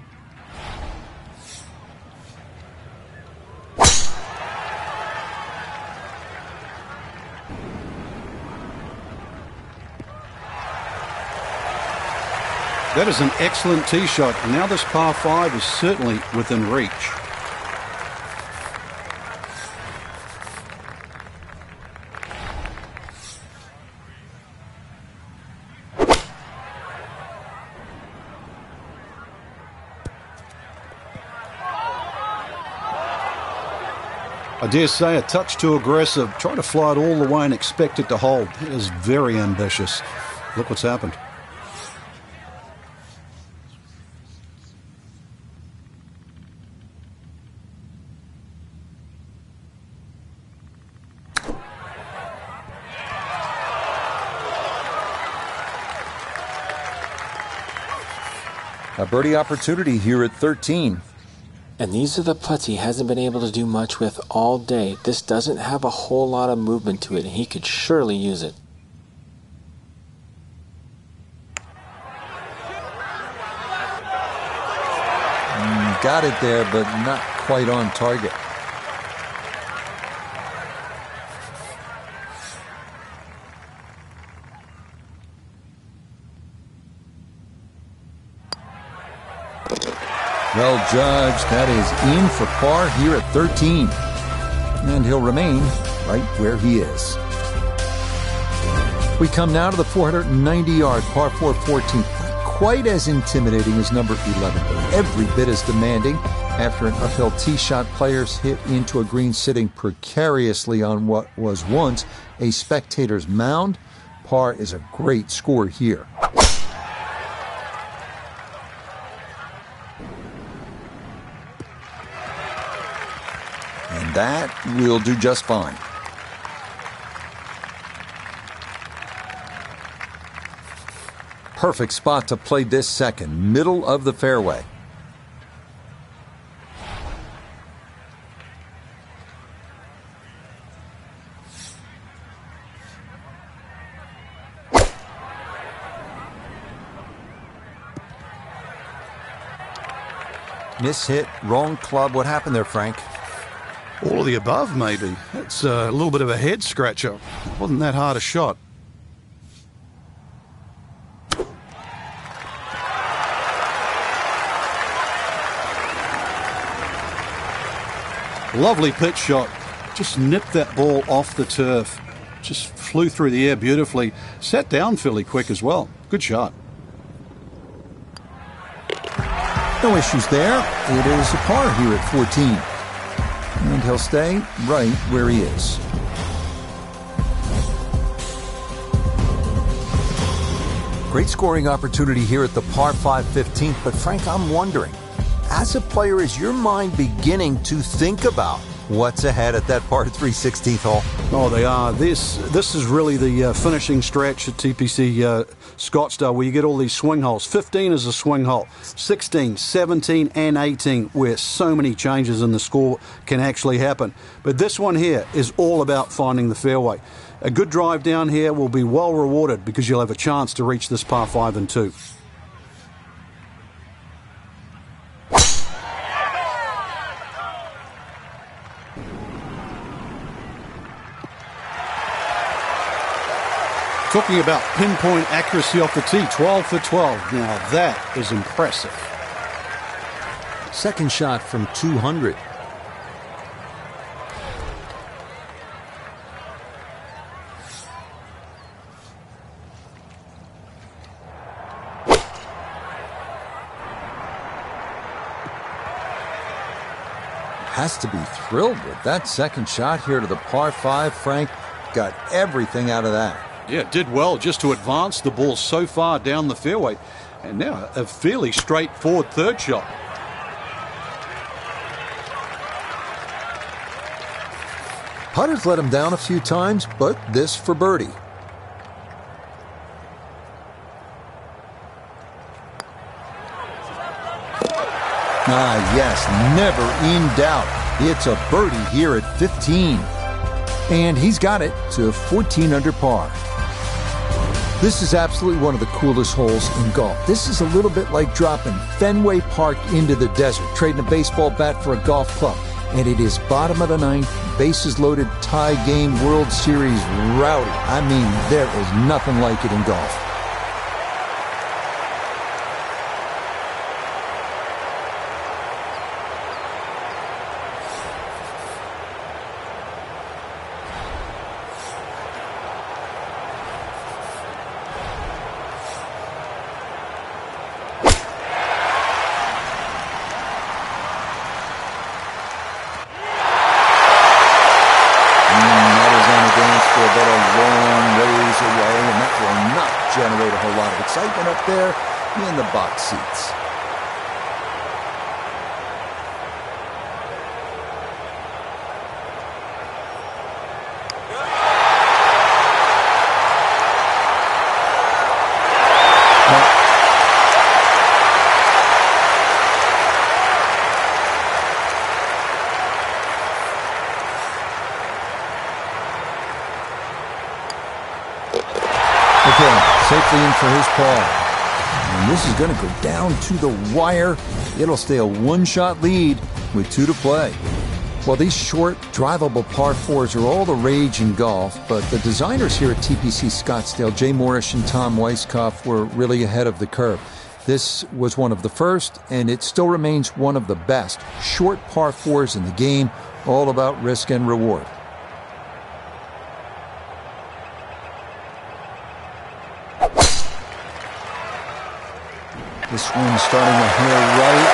B: That is an excellent tee shot. Now this par 5 is certainly within reach. I dare say a touch too aggressive. Try to fly it all the way and expect it to hold. It is very ambitious. Look what's happened.
A: A birdie opportunity here at 13.
D: And these are the putts he hasn't been able to do much with all day. This doesn't have a whole lot of movement to it, and he could surely use it.
A: Got it there, but not quite on target. Well judged. That is in for par here at 13. And he'll remain right where he is. We come now to the 490-yard par 4 14th. Not quite as intimidating as number 11, but every bit as demanding. After an uphill tee shot, players hit into a green sitting precariously on what was once a spectator's mound. Par is a great score here. And that will do just fine. Perfect spot to play this second, middle of the fairway. Miss hit, wrong club. What happened there, Frank?
B: All of the above, maybe. It's a little bit of a head scratcher. It wasn't that hard a shot. Lovely pitch shot. Just nipped that ball off the turf. Just flew through the air beautifully. Sat down fairly quick as well. Good shot.
A: No issues there. It is a par here at 14. And he'll stay right where he is. Great scoring opportunity here at the par 5 15th. But Frank, I'm wondering, as a player, is your mind beginning to think about what's ahead at that par 3 16th hole?
B: Oh, they are. This is really the finishing stretch at TPC Scottsdale, where you get all these swing holes. 15 is a swing hole. 16, 17, and 18, where so many changes in the score can actually happen. But this one here is all about finding the fairway. A good drive down here will be well rewarded because you'll have a chance to reach this par 5 and 2. Talking about pinpoint accuracy off the tee, 12 for 12. Now that is impressive.
A: Second shot from 200. Has to be thrilled with that second shot here to the par 5. Frank got everything out of that.
B: Yeah, did well just to advance the ball so far down the fairway. And now a fairly straightforward third shot.
A: Putter's let him down a few times, but this for birdie. Ah, yes, never in doubt. It's a birdie here at 15. And he's got it to 14 under par. This is absolutely one of the coolest holes in golf. This is a little bit like dropping Fenway Park into the desert, trading a baseball bat for a golf club. And it is bottom of the ninth, bases loaded, tie game, World Series rowdy. I mean, there is nothing like it in golf. Generate a whole lot of excitement up there in the box seats. Safely in for his par. And this is going to go down to the wire. It'll stay a one-shot lead with 2 to play. Well, these short, drivable par 4s are all the rage in golf, but the designers here at TPC Scottsdale, Jay Morrish and Tom Weiskopf, were really ahead of the curve. This was one of the first, and it still remains one of the best short par 4s in the game, all about risk and reward. This one starting a hair right.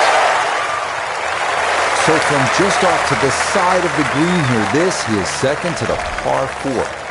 A: So from just off to the side of the green here, this is second to the par 4.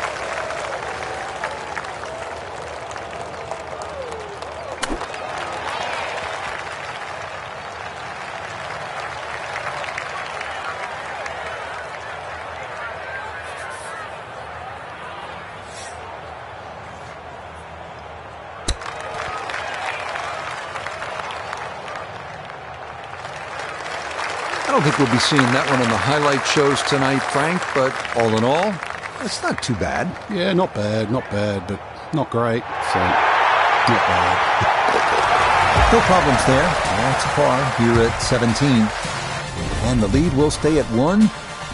A: I don't think we'll be seeing that one on the highlight shows tonight, Frank, but all in all, it's not too bad.
B: Yeah, not bad, but not great. So, not bad.
A: No problems there. That's a par here at 17. And the lead will stay at 1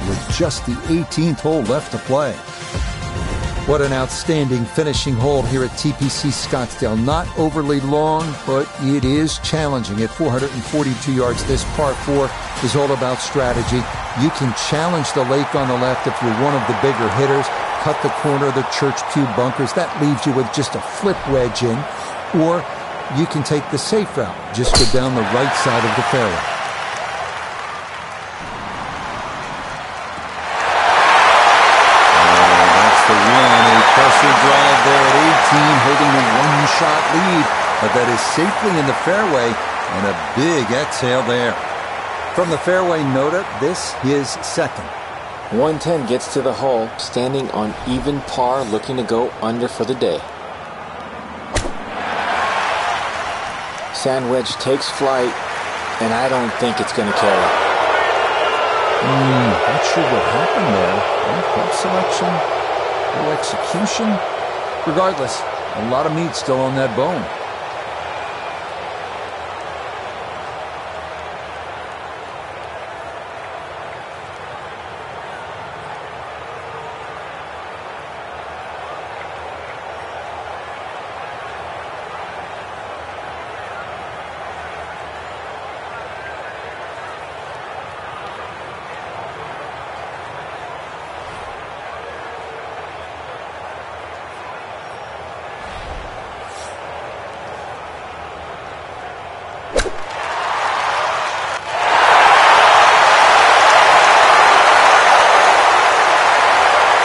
A: with just the 18th hole left to play. What an outstanding finishing hole here at TPC Scottsdale. Not overly long, but it is challenging. At 442 yards, this par 4 is all about strategy. You can challenge the lake on the left if you're one of the bigger hitters, cut the corner of the Church Pew bunkers. That leaves you with just a flip wedge in. Or you can take the safe route. Just go down the right side of the fairway. Pressure drive there at 18, holding a one-shot lead, but that is safely in the fairway, and a big exhale there. From the fairway nota, this is second.
D: 110 gets to the hole, standing on even par, looking to go under for the day. Sand wedge takes flight, and I don't think it's going to carry.
A: Not sure what happened there. Club selection. No execution. Regardless, a lot of meat still on that bone.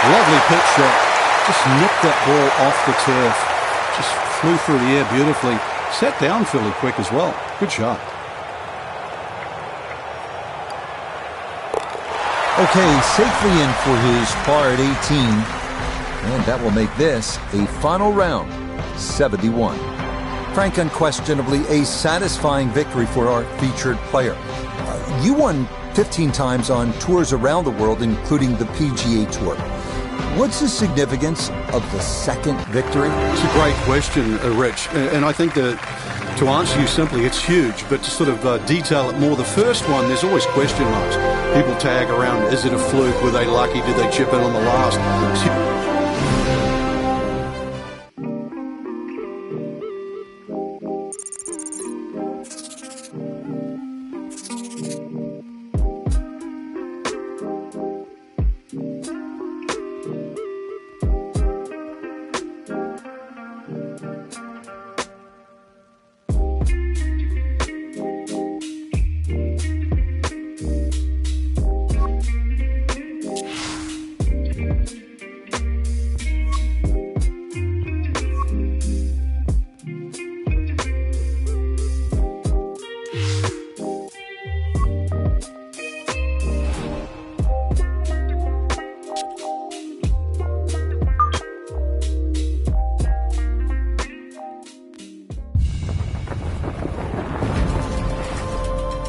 B: Lovely pitch shot. Just nipped that ball off the turf. Just flew through the air beautifully. Set down fairly quick as well. Good shot.
A: Okay, safely in for his par at 18. And that will make this a final round, 71. Frank, unquestionably a satisfying victory for our featured player. You won 15 times on tours around the world, including the PGA Tour. What's the significance of the second victory?
B: It's a great question, Rich. And I think that to answer you simply, it's huge. But to sort of detail it more, the first one, there's always question marks. People tag around, is it a fluke? Were they lucky? Did they chip in on the last?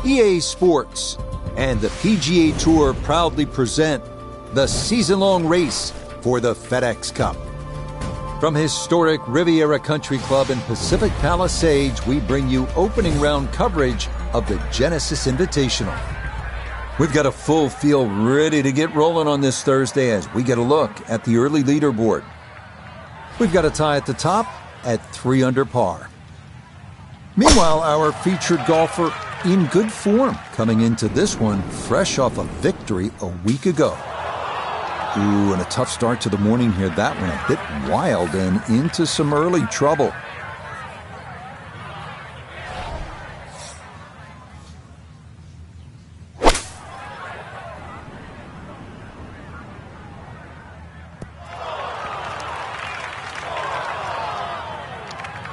A: EA Sports and the PGA Tour proudly present the season-long race for the FedEx Cup. From historic Riviera Country Club in Pacific Palisades, we bring you opening round coverage of the Genesis Invitational. We've got a full field ready to get rolling on this Thursday as we get a look at the early leaderboard. We've got a tie at the top at 3 under par. Meanwhile, our featured golfer in good form coming into this one fresh off a victory a week ago. Ooh, and a tough start to the morning here. That one a bit wild and into some early trouble.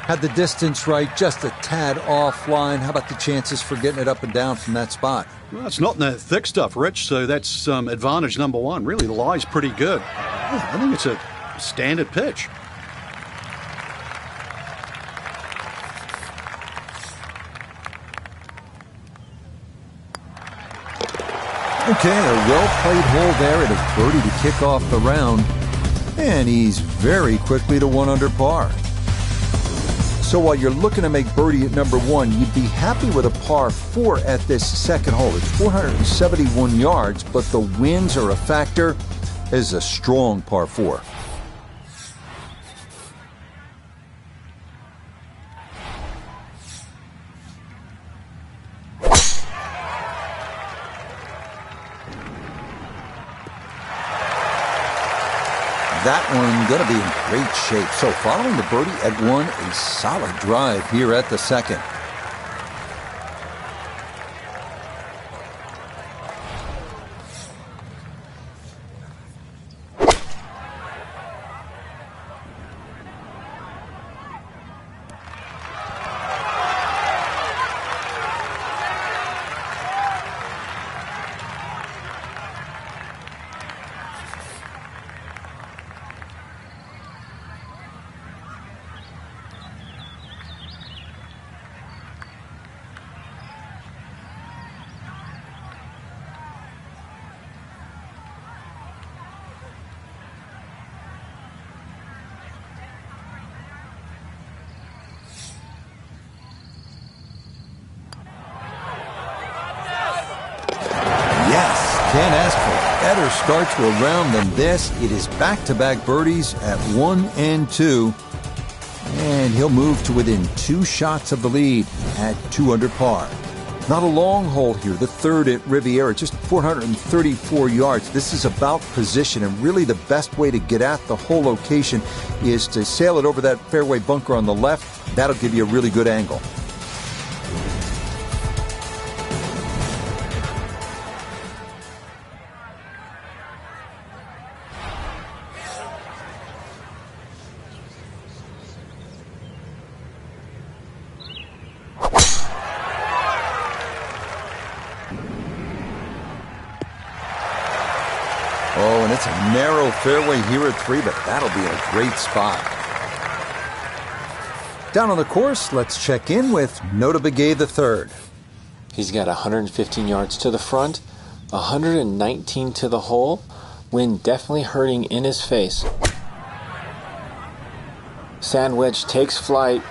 A: Had the distance right, just a tad offline. How about the chances for getting it up and down from that spot?
B: Well, it's not in that thick stuff, Rich, so that's advantage number one. Really, the lie's pretty good. I think it's a standard pitch.
A: Okay, a well-played hole there. It is birdie to kick off the round. And he's very quickly to 1 under par. So while you're looking to make birdie at number one, you'd be happy with a par 4 at this second hole. It's 471 yards, but the winds are a factor. It's a strong par 4. That one going to be in great shape. So following the birdie at 1, a solid drive here at the second. Can't ask for a better start to a round than this. It is back-to-back birdies at 1 and 2. And he'll move to within 2 shots of the lead at 2 under par. Not a long hole here, the third at Riviera, just 434 yards. This is about position, and really the best way to get at the whole location is to sail it over that fairway bunker on the left. That'll give you a really good angle. Oh, and it's a narrow fairway here at 3, but that'll be a great spot. Down on the course, let's check in with Notah Begay III.
D: He's got 115 yards to the front, 119 to the hole. Wind definitely hurting in his face. Sand wedge takes flight,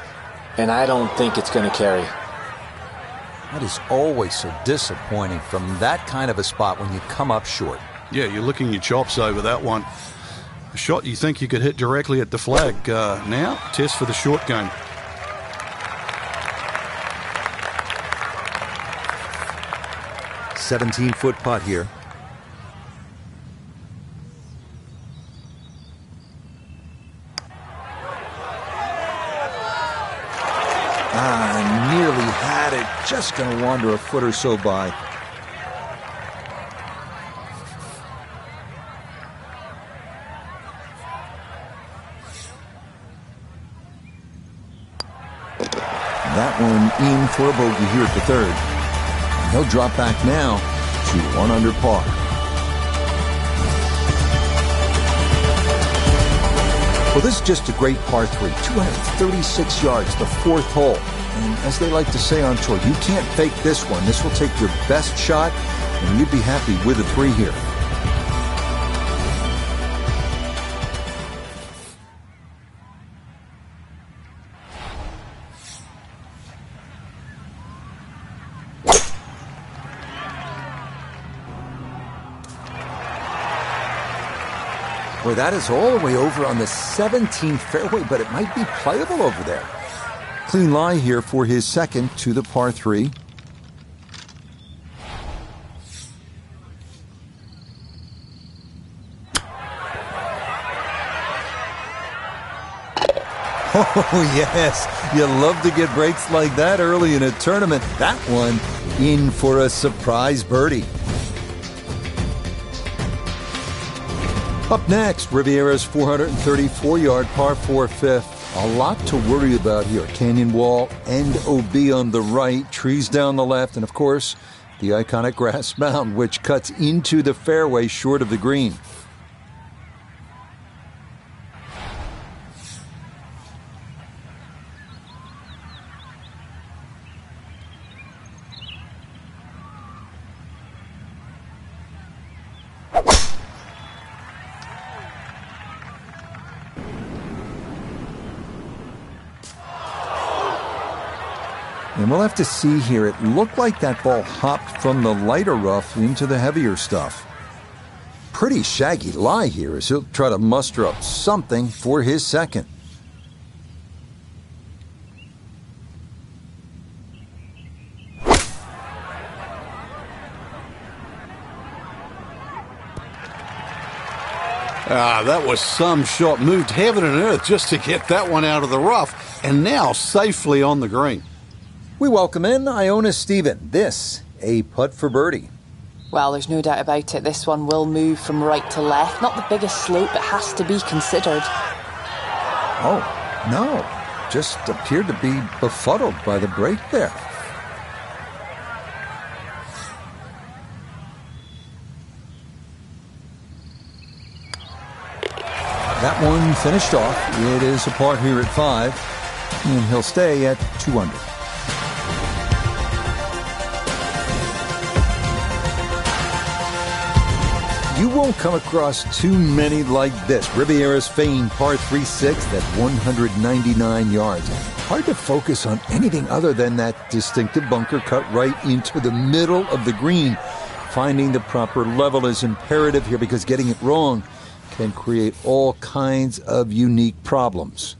D: and I don't think it's going to carry.
A: That is always so disappointing from that kind of a spot when you come up short.
B: Yeah, you're licking your chops over that one. A shot you think you could hit directly at the flag. Now, test for the short game.
A: "17-foot putt here. Nearly had it. Just going to wander a foot or so by. That one in for a bogey here at the third. He'll drop back now to 1 under par. Well, this is just a great par 3. 236 yards, the 4th hole. And as they like to say on tour, you can't fake this one. This will take your best shot, and you'd be happy with a 3 here. Boy, that is all the way over on the 17th fairway, but it might be playable over there.
E: Clean lie here for his second to the par 3. Oh, yes. You love to get breaks like that early in a tournament. That one in for a surprise birdie. Up next, Riviera's 434-yard par 4 fifth. A lot to worry about here. Canyon wall and OB on the right, trees down the left, and of course, the iconic grass mound, which cuts into the fairway short of the green. And we'll have to see here. It looked like that ball hopped from the lighter rough into the heavier stuff. Pretty shaggy lie here as he'll try to muster up something for his second.
B: That was some shot. Moved heaven and earth just to get that one out of the rough, and now safely on the green.
A: We welcome in Iona Stephen. This, a putt for birdie.
C: Well, there's no doubt about it. This one will move from right to left. Not the biggest slope, but has to be considered.
E: Oh, no. Just appeared to be befuddled by the break there. That one finished off. It is a par here at 5, and he'll stay at 2 under. You won't come across too many like this. Riviera's famed par 3-6 at 199 yards. Hard to focus on anything other than that distinctive bunker cut right into the middle of the green. Finding the proper level is imperative here because getting it wrong can create all kinds of unique problems.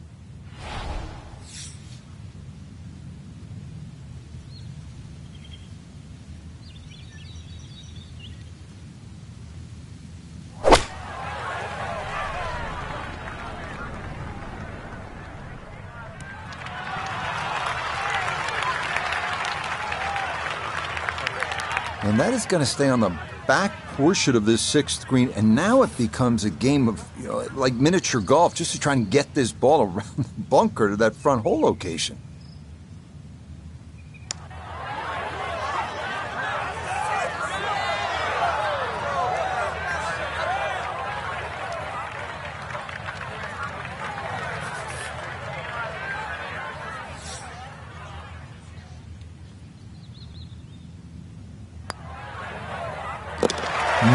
E: And that is going to stay on the back portion of this 6th green, and now it becomes a game of, like miniature golf, just to try and get this ball around the bunker to that front hole location.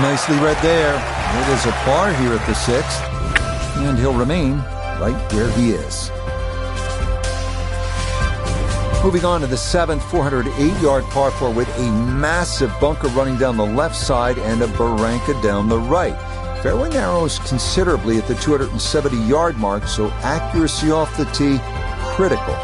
E: Nicely read there. It is a par here at the 6th, and he'll remain right where he is. Moving on to the 7th, 408-yard par 4 with a massive bunker running down the left side and a barranca down the right. Fairway narrows considerably at the 270-yard mark, so accuracy off the tee critical.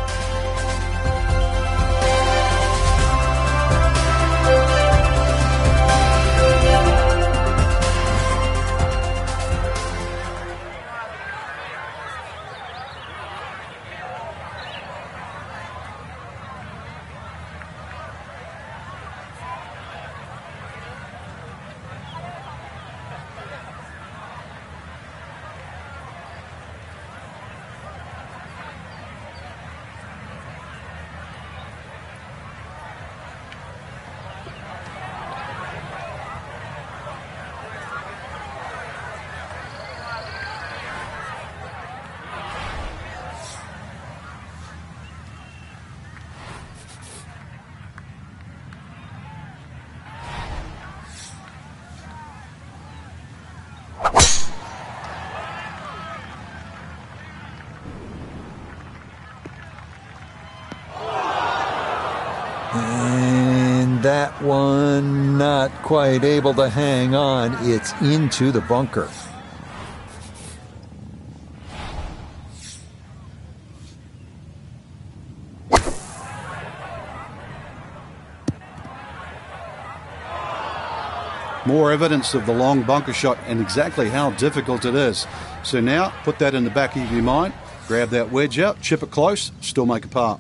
E: And that one not quite able to hang on. It's into the bunker.
B: More evidence of the long bunker shot and exactly how difficult it is. So now, put that in the back of your mind. Grab that wedge out, chip it close, still make a par.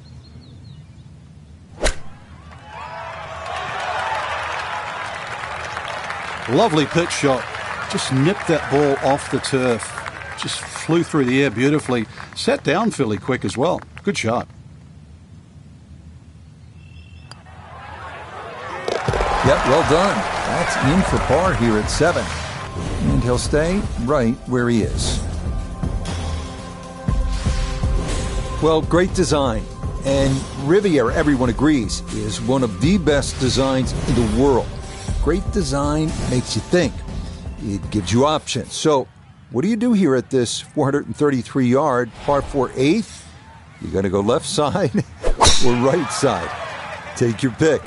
B: Lovely pitch shot. Just nipped that ball off the turf. Just flew through the air beautifully. Sat down fairly quick as well. Good shot.
E: Yep, well done. That's in for par here at 7. And he'll stay right where he is. Well, great design. And Riviera, everyone agrees, is one of the best designs in the world. Great design makes you think. It gives you options. So, what do you do here at this 433-yard par 4 8th? You going to go left side or right side? Take your pick.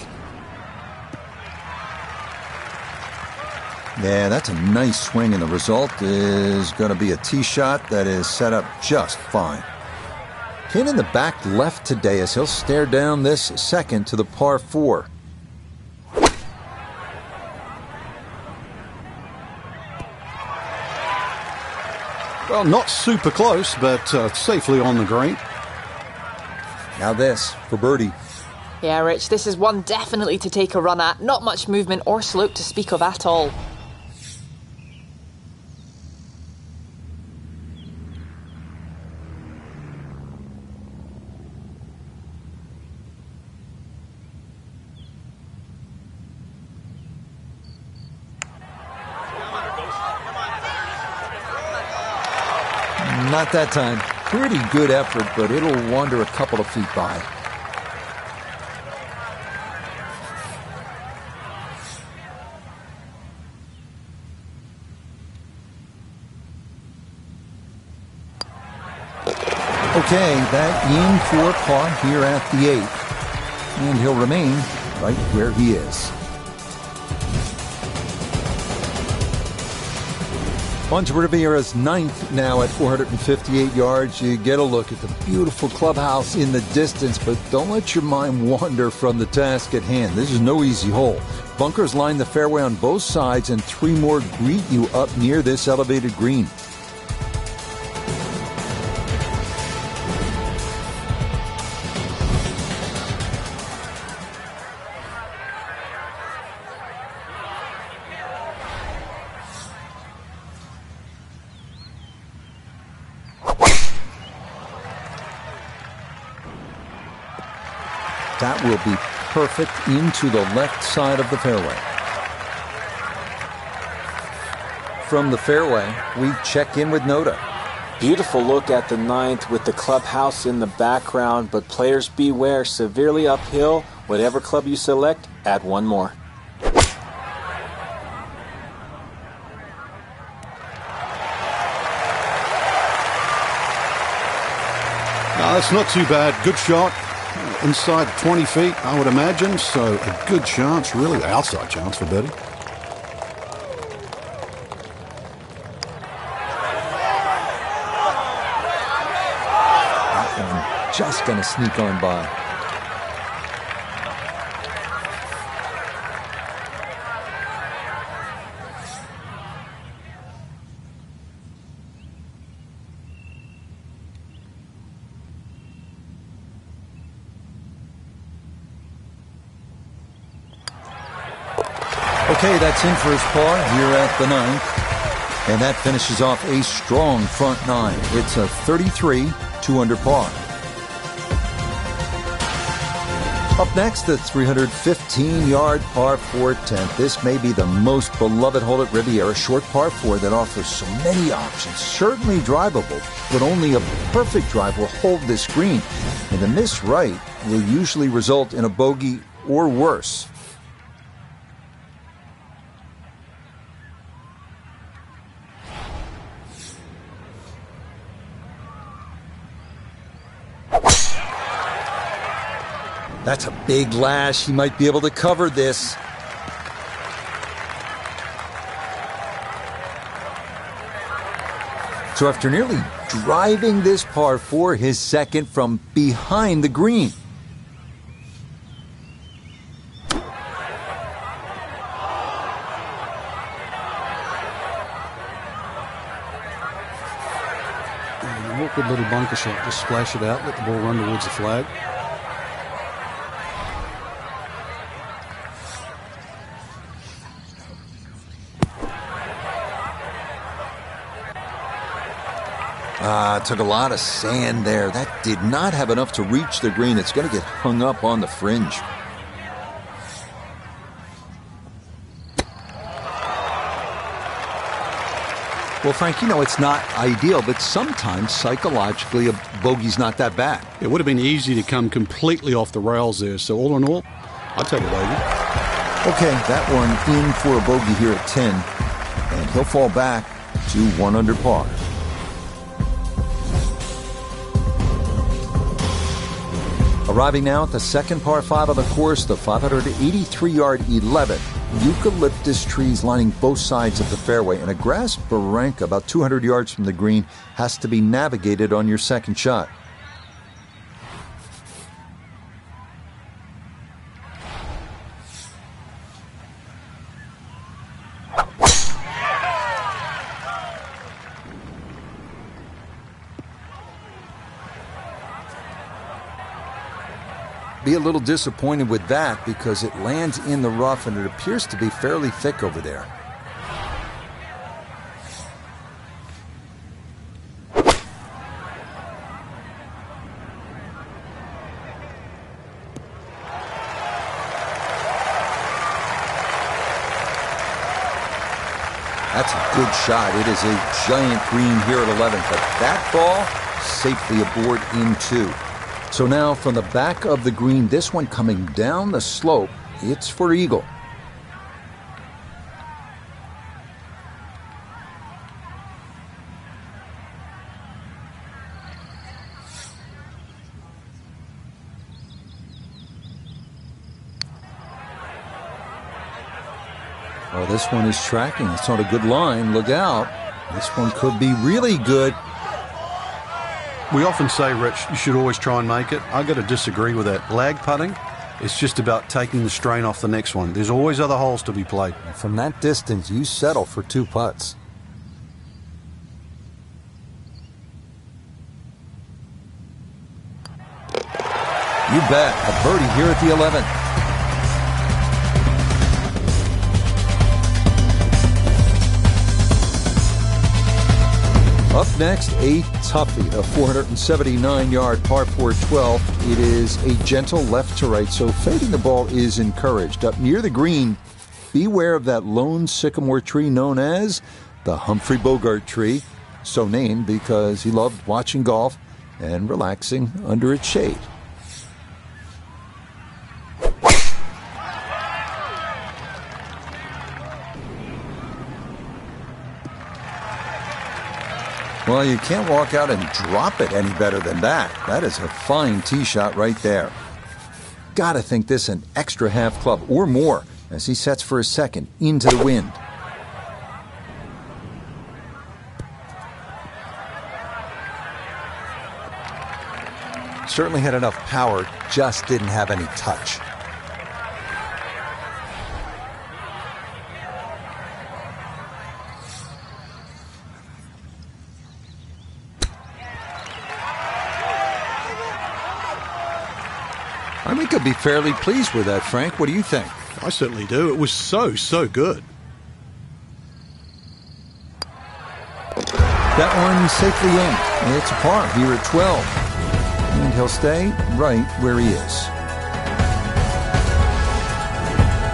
E: Yeah, that's a nice swing, and the result is going to be a tee shot that is set up just fine. Pin in the back left today as he'll stare down this second to the par 4.
B: Well, not super close, but safely on the green.
E: Now this for birdie.
C: Yeah, Rich, this is one definitely to take a run at. Not much movement or slope to speak of at all.
E: Not that time. Pretty good effort, but it'll wander a couple of feet by. Okay, that in for par here at the 8th. And he'll remain right where he is. On to Riviera's 9th now at 458 yards. You get a look at the beautiful clubhouse in the distance, but don't let your mind wander from the task at hand. This is no easy hole. Bunkers line the fairway on both sides, and 3 more greet you up near this elevated green. That will be perfect into the left side of the fairway. From the fairway, we check in with Notah.
D: Beautiful look at the 9th with the clubhouse in the background, but players beware, severely uphill. Whatever club you select, add one more.
B: No, that's not too bad. Good shot. Inside 20 feet, I would imagine. So a good chance, really outside chance for birdie.
E: That one just going to sneak on by. Okay, that's in for his par here at the 9th. And that finishes off a strong front 9. It's a 33, 2 under par. Up next, the 315-yard par 4 10th. This may be the most beloved hole at Riviera, short par 4 that offers so many options. Certainly drivable, but only a perfect drive will hold this green. And a miss right will usually result in a bogey or worse. That's a big lash. He might be able to cover this. So after nearly driving this par 4, his second from behind the green.
B: And an awkward little bunker shot. Just splash it out, let the ball run towards the flag.
E: Took a lot of sand there. That did not have enough to reach the green. It's going to get hung up on the fringe. Well, Frank, you know it's not ideal, but sometimes psychologically a bogey's not that bad.
B: It would have been easy to come completely off the rails there. So all in all, I'd take a bogey.
E: Okay, that one in for a bogey here at 10, and he'll fall back to 1 under par. Arriving now at the second par 5 of the course, the 583-yard 11. Eucalyptus trees lining both sides of the fairway, and a grass barranca about 200 yards from the green has to be navigated on your second shot. Be a little disappointed with that because it lands in the rough and it appears to be fairly thick over there. That's a good shot. It is a giant green here at 11, but that ball safely aboard in 2. So now from the back of the green, this one coming down the slope, it's for eagle. Oh, this one is tracking. It's on a good line. Look out. This one could be really good.
B: We often say, Rich, you should always try and make it. I've got to disagree with that. Lag putting, it's just about taking the strain off the next one. There's always other holes to be played.
E: From that distance, you settle for 2 putts. You bet. A birdie here at the 11th. Up next, a toughie, a 479-yard par 4 12. It is a gentle left to right, so fading the ball is encouraged. Up near the green, beware of that lone sycamore tree known as the Humphrey Bogart tree, so named because he loved watching golf and relaxing under its shade. Well, you can't walk out and drop it any better than that. That is a fine tee shot right there. Gotta think this an extra half club or more as he sets for a second into the wind. Certainly had enough power, just didn't have any touch. I think I'd be fairly pleased with that, Frank. What do you think?
B: I certainly do. It was so good.
E: That one safely in. It's a par here at 12. And he'll stay right where he is.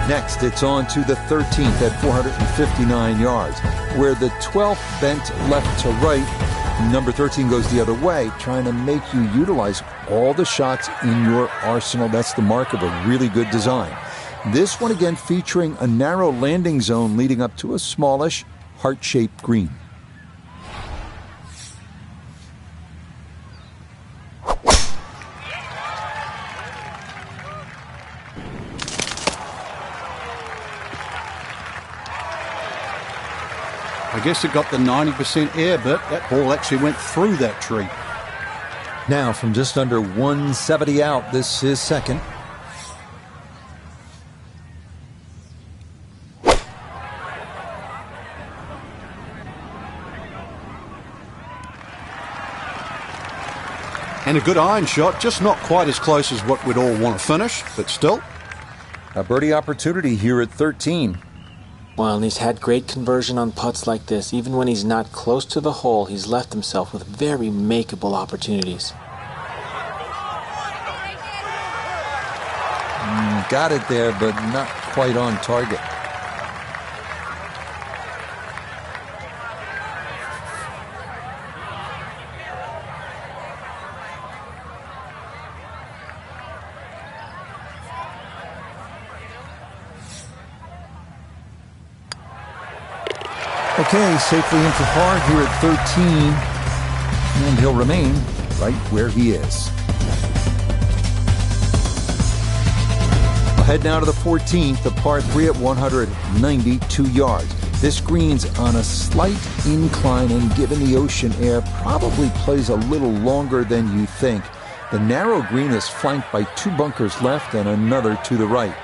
E: Next, it's on to the 13th at 459 yards, where the 12th bent left to right. Number 13 goes the other way, trying to make you utilize all the shots in your arsenal. That's the mark of a really good design. This one again featuring a narrow landing zone leading up to a smallish, heart-shaped green.
B: I guess it got the 90% air bit. That ball actually went through that tree.
E: Now from just under 170 out, this is second.
B: And a good iron shot, just not quite as close as what we'd all want to finish, but still.
A: A birdie opportunity here at 13.
D: Well, and he's had great conversion on putts like this. Even when he's not close to the hole, he's left himself with very makeable opportunities.
A: Got it there, but not quite on target. Okay, safely in for par here at 13, and he'll remain right where he is. We'll head now to the 14th, the par 3 at 192 yards. This green's on a slight incline, and given the ocean air, probably plays a little longer than you think. The narrow green is flanked by 2 bunkers left and another to the right.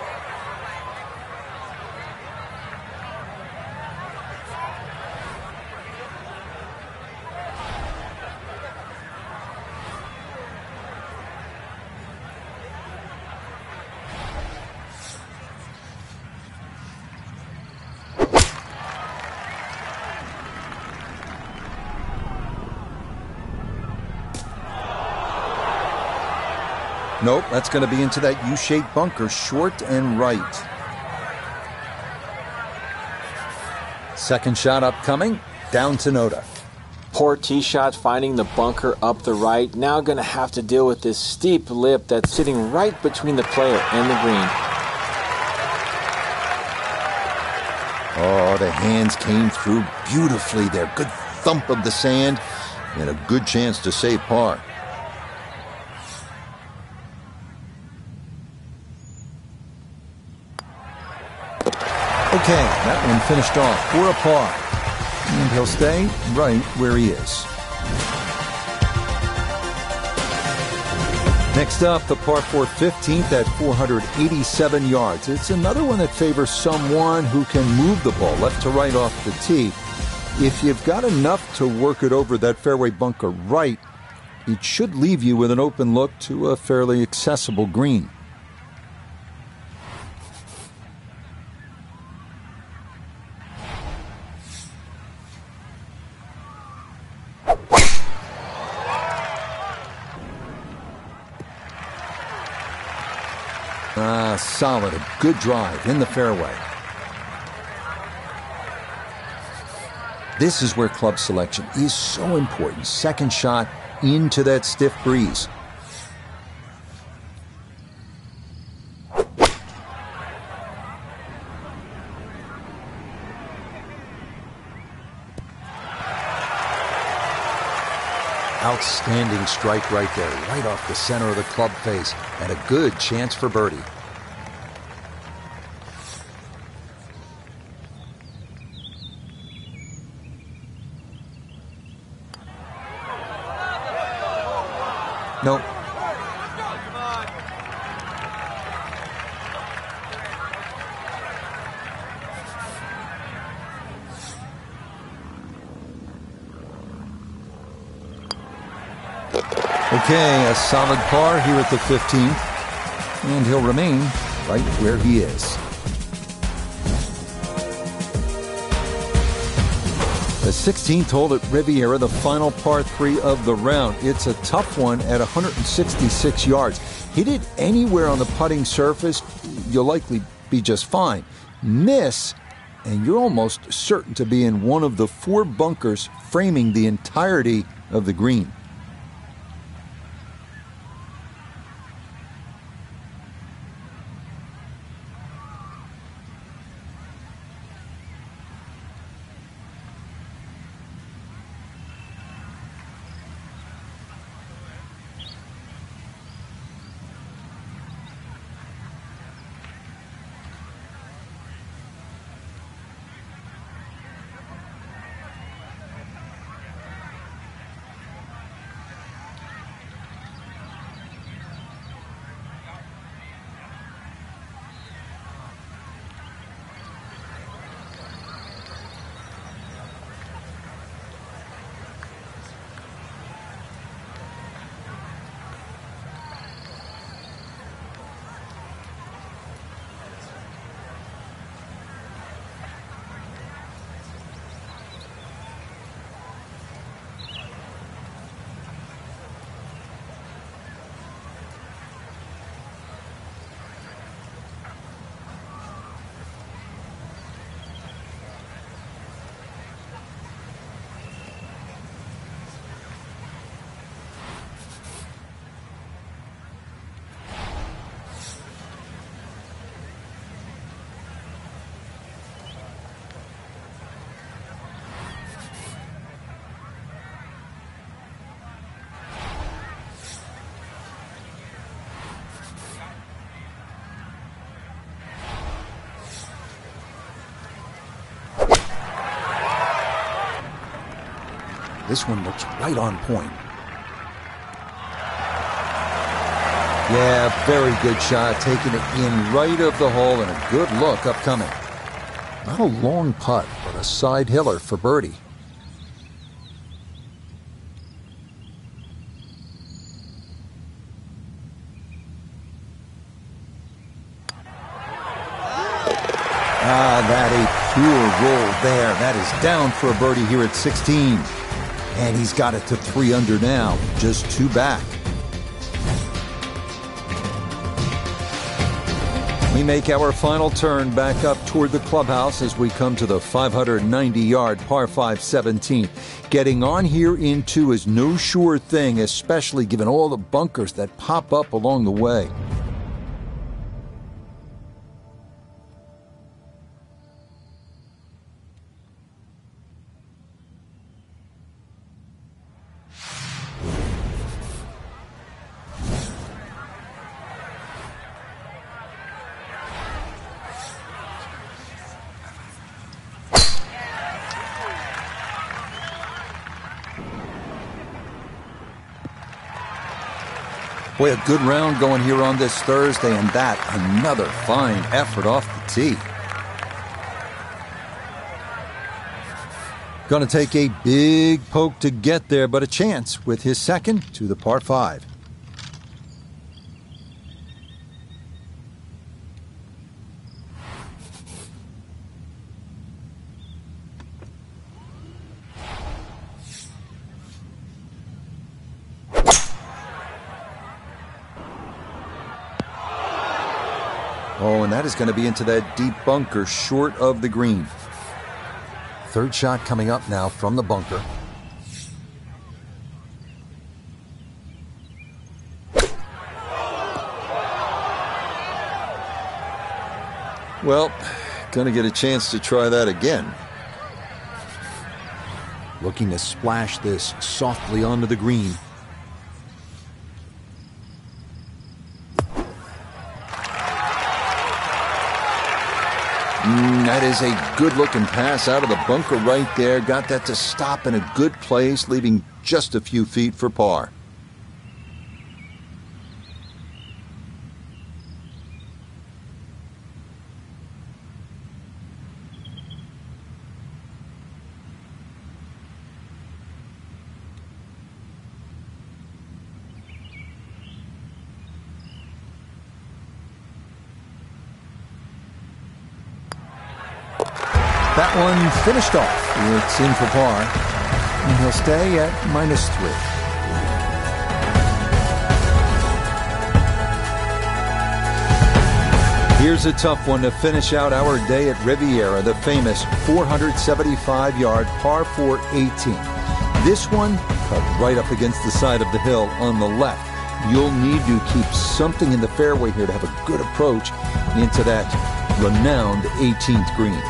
A: Nope, that's going to be into that U-shaped bunker, short and right. Second shot upcoming, down to Noda.
D: Poor tee shot finding the bunker up the right. Now going to have to deal with this steep lip that's sitting right between the player and the green.
A: Oh, the hands came through beautifully there. Good thump of the sand and a good chance to save par. Okay, that one finished off for a par. And he'll stay right where he is. Next up, the par 4 15th at 487 yards. It's another one that favors someone who can move the ball left to right off the tee. If you've got enough to work it over that fairway bunker right, it should leave you with an open look to a fairly accessible green. Solid, a good drive in the fairway. This is where club selection is so important. Second shot into that stiff breeze. Outstanding strike right there, right off the center of the club face, and a good chance for birdie. Nope. Okay, a solid par here at the 15th, and he'll remain right where he is. The 16th hole at Riviera, the final par 3 of the round. It's a tough one at 166 yards. Hit it anywhere on the putting surface, you'll likely be just fine. Miss, and you're almost certain to be in one of the 4 bunkers framing the entirety of the green.
B: This one looks right on point.
A: Yeah, very good shot, taking it in right of the hole, and a good look upcoming. Not a long putt, but a side hiller for birdie. That a pure roll there. That is down for a birdie here at 16. And he's got it to 3 under now, just 2 back. We make our final turn back up toward the clubhouse as we come to the 590-yard par 5 17th. Getting on here in 2 is no sure thing, especially given all the bunkers that pop up along the way. Boy, a good round going here on this Thursday, and that another fine effort off the tee. Going to take a big poke to get there, but a chance with his second to the par 5. Oh, and that is going to be into that deep bunker short of the green. Third shot coming up now from the bunker. Well, going to get a chance to try that again. Looking to splash this softly onto the green. That is a good-looking pass out of the bunker right there. Got that to stop in a good place, leaving just a few feet for par. That one finished off. It's in for par, and he'll stay at -3. Here's a tough one to finish out our day at Riviera, the famous 475-yard par 4 18. This one cut right up against the side of the hill on the left. You'll need to keep something in the fairway here to have a good approach into that renowned 18th green.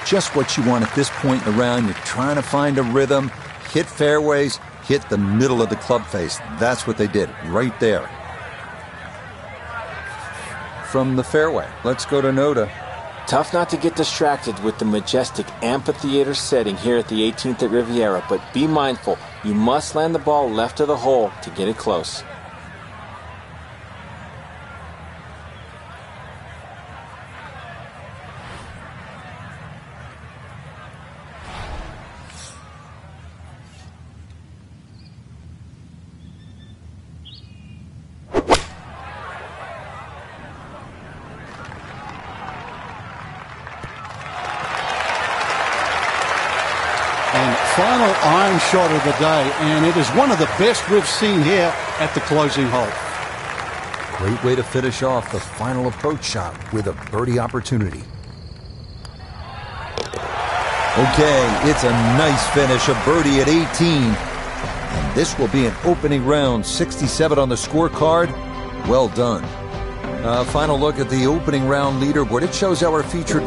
A: Just what you want at this point in the round. You're trying to find a rhythm, hit fairways, hit the middle of the club face. That's what they did right there. From the fairway, let's go to Noda.
D: Tough not to get distracted with the majestic amphitheater setting here at the 18th at Riviera, but be mindful, you must land the ball left of the hole to get it close.
B: Final iron shot of the day, and it is one of the best we've seen here at the closing hole.
A: Great way to finish off the final approach shot with a birdie opportunity.
E: Okay, it's a nice finish, a birdie at 18. And this will be an opening round 67 on the scorecard. Well done. Final look at the opening round leaderboard. It shows our featured